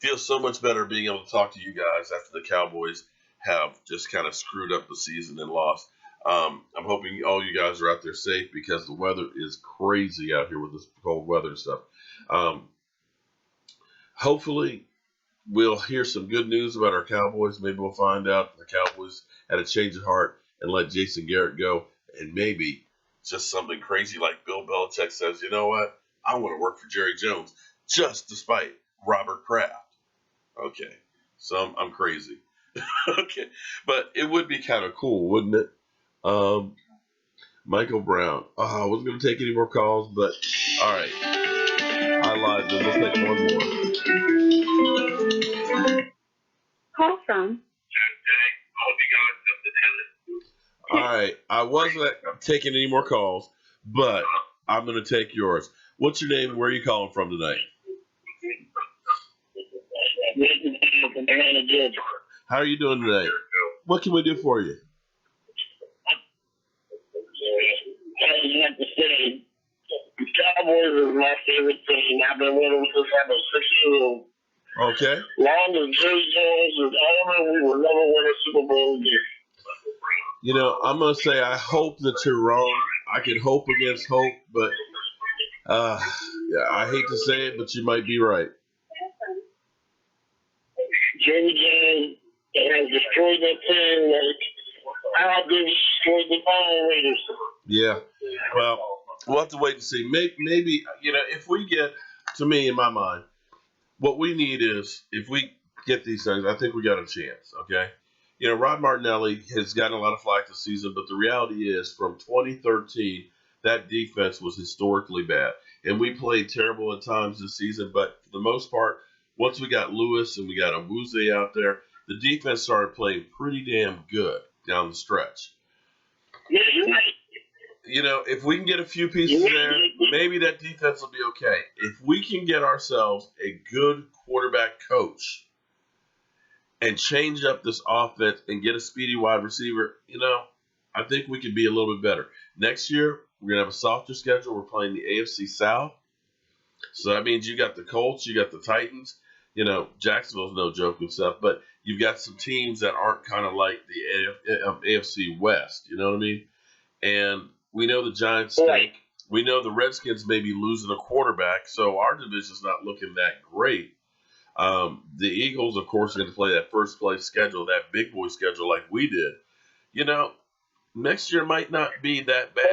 feel so much better being able to talk to you guys after the Cowboys have just kind of screwed up the season and lost. I'm hoping all you guys are out there safe because the weather is crazy out here with this cold weather and stuff. Hopefully, we'll hear some good news about our Cowboys. Maybe we'll find out the Cowboys had a change of heart and let Jason Garrett go. And maybe just something crazy like Bill Belichick says, you know what? I want to work for Jerry Jones just despite Robert Kraft. Okay, so I'm crazy. Okay, but it would be kind of cool, wouldn't it? Michael Brown. I wasn't going to take any more calls, but all right. I lied. Then let's take one more.
Call from.
All right. I wasn't taking any more calls, but I'm going to take yours. What's your name and where are you calling from tonight? How are you doing today? What can we do for you?
I have to say, the Cowboys is my favorite team. I've been with them since I was 6 years old.
Okay.
Long as Jerry Jones is owner, we will never win a Super Bowl again.
You know, I'm gonna say I hope that you're wrong. I can hope against hope, but yeah, I hate to say it, but you might be right.
Jerry Jones has destroyed that team like how they destroyed the Ball Raiders.
Yeah. Well, we'll have to wait and see. Maybe you know, if we get, to me, in my mind, what we need is, if we get these things, I think we got a chance, okay? You know, Rod Martinelli has gotten a lot of flack this season, but the reality is, from 2013, that defense was historically bad. And we played terrible at times this season, but for the most part, once we got Lewis and we got Awuzie out there, the defense started playing pretty damn good down the stretch.
Yeah, you're right.
You know, if we can get a few pieces there, maybe that defense will be okay. If we can get ourselves a good quarterback coach and change up this offense and get a speedy wide receiver, you know, I think we could be a little bit better. Next year, we're going to have a softer schedule. We're playing the AFC South. So that means you got the Colts, you got the Titans. You know, Jacksonville's no joke and stuff, but you've got some teams that aren't kind of like the AFC West. You know what I mean? And we know the Giants stink. We know the Redskins may be losing a quarterback, so our division's not looking that great. The Eagles, of course, are going to play that first place schedule, that big boy schedule like we did. You know, next year might not be that bad.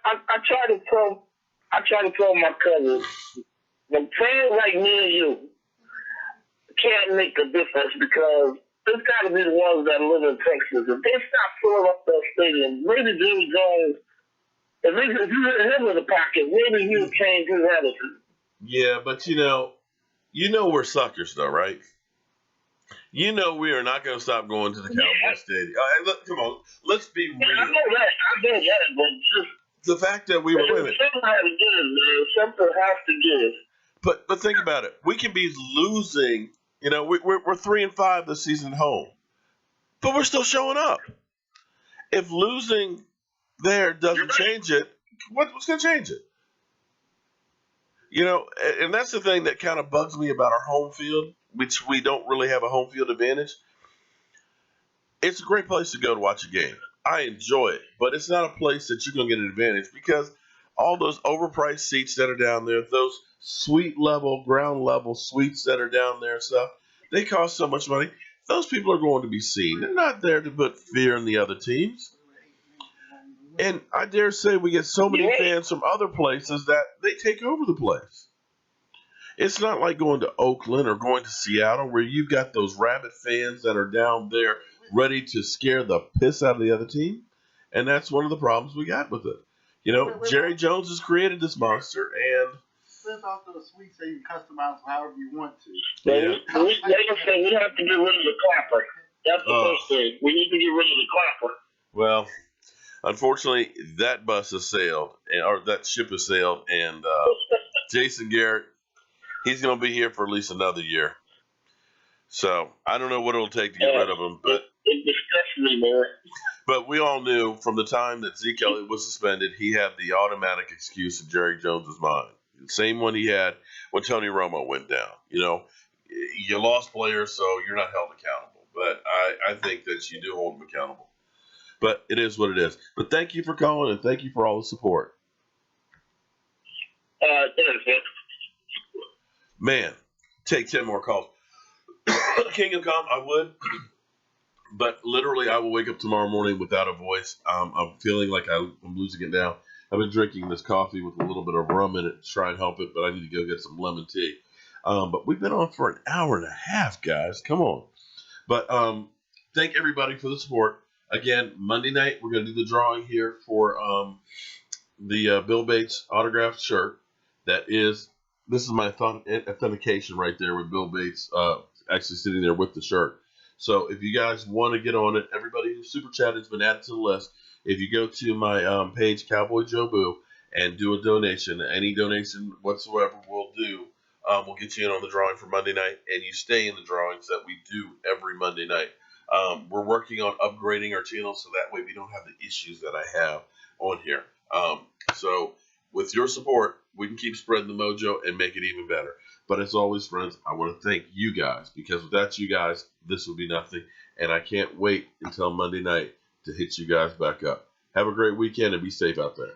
I try to tell my cousins, when players like me and you can't make a difference, because there's got to be the ones that live in Texas. If they stop filling up their stadium, maybe Jerry Jones, if he was in the pocket, maybe he would change his attitude.
Yeah, but you know we're suckers though, right? You know we are not going to stop going to the Cowboys Stadium. Come on, let's be real.
I know that, but just
the fact that we were winning.
Something has to give, man. Something has to give.
But think about it. We can be losing. You know, we're 3-5 this season at home, but we're still showing up. If losing there doesn't change it, what's going to change it? You know, and that's the thing that kind of bugs me about our home field, which we don't really have a home field advantage. It's a great place to go to watch a game. I enjoy it, but it's not a place that you're going to get an advantage, because all those overpriced seats that are down there, those suite level, ground level suites that are down there and stuff, they cost so much money. Those people are going to be seen. They're not there to put fear in the other teams. And I dare say we get so many fans from other places that they take over the place. It's not like going to Oakland or going to Seattle, where you've got those rabid fans that are down there ready to scare the piss out of the other team. And that's one of the problems we got with it. You know, Jerry Jones has created this monster, and
send off to the suite so you can customize however you want to.
Yeah. We have to get rid of the clapper. That's the first thing. We need to get rid of the clapper.
Well, unfortunately, that bus has sailed, or that ship has sailed, and Jason Garrett, he's going to be here for at least another year. So I don't know what it'll take to get rid of him, but
it disgusts me, man.
But we all knew from the time that Zeke Elliott was suspended, he had the automatic excuse in Jerry Jones's mind. The same one he had when Tony Romo went down. You know, you lost players, so you're not held accountable. But I think that you do hold them accountable. But it is what it is. But thank you for calling, and thank you for all the support. Man, take 10 more calls. King of Calm, I would. But literally, I will wake up tomorrow morning without a voice. I'm feeling like I'm losing it now. I've been drinking this coffee with a little bit of rum in it to try and help it, but I need to go get some lemon tea. But we've been on for an hour and a half, guys. Come on. But thank everybody for the support. Again, Monday night, we're going to do the drawing here for the Bill Bates autographed shirt. This is my authentication right there with Bill Bates actually sitting there with the shirt. So if you guys want to get on it, everybody who's super chatted has been added to the list. If you go to my page, Cowboy Joe Boo, and do a donation, any donation whatsoever we'll do, we'll get you in on the drawing for Monday night, and you stay in the drawings that we do every Monday night. We're working on upgrading our channel so that way we don't have the issues that I have on here. So with your support, we can keep spreading the mojo and make it even better. But as always, friends, I want to thank you guys, because without you guys, this would be nothing. And I can't wait until Monday night to hit you guys back up. Have a great weekend and be safe out there.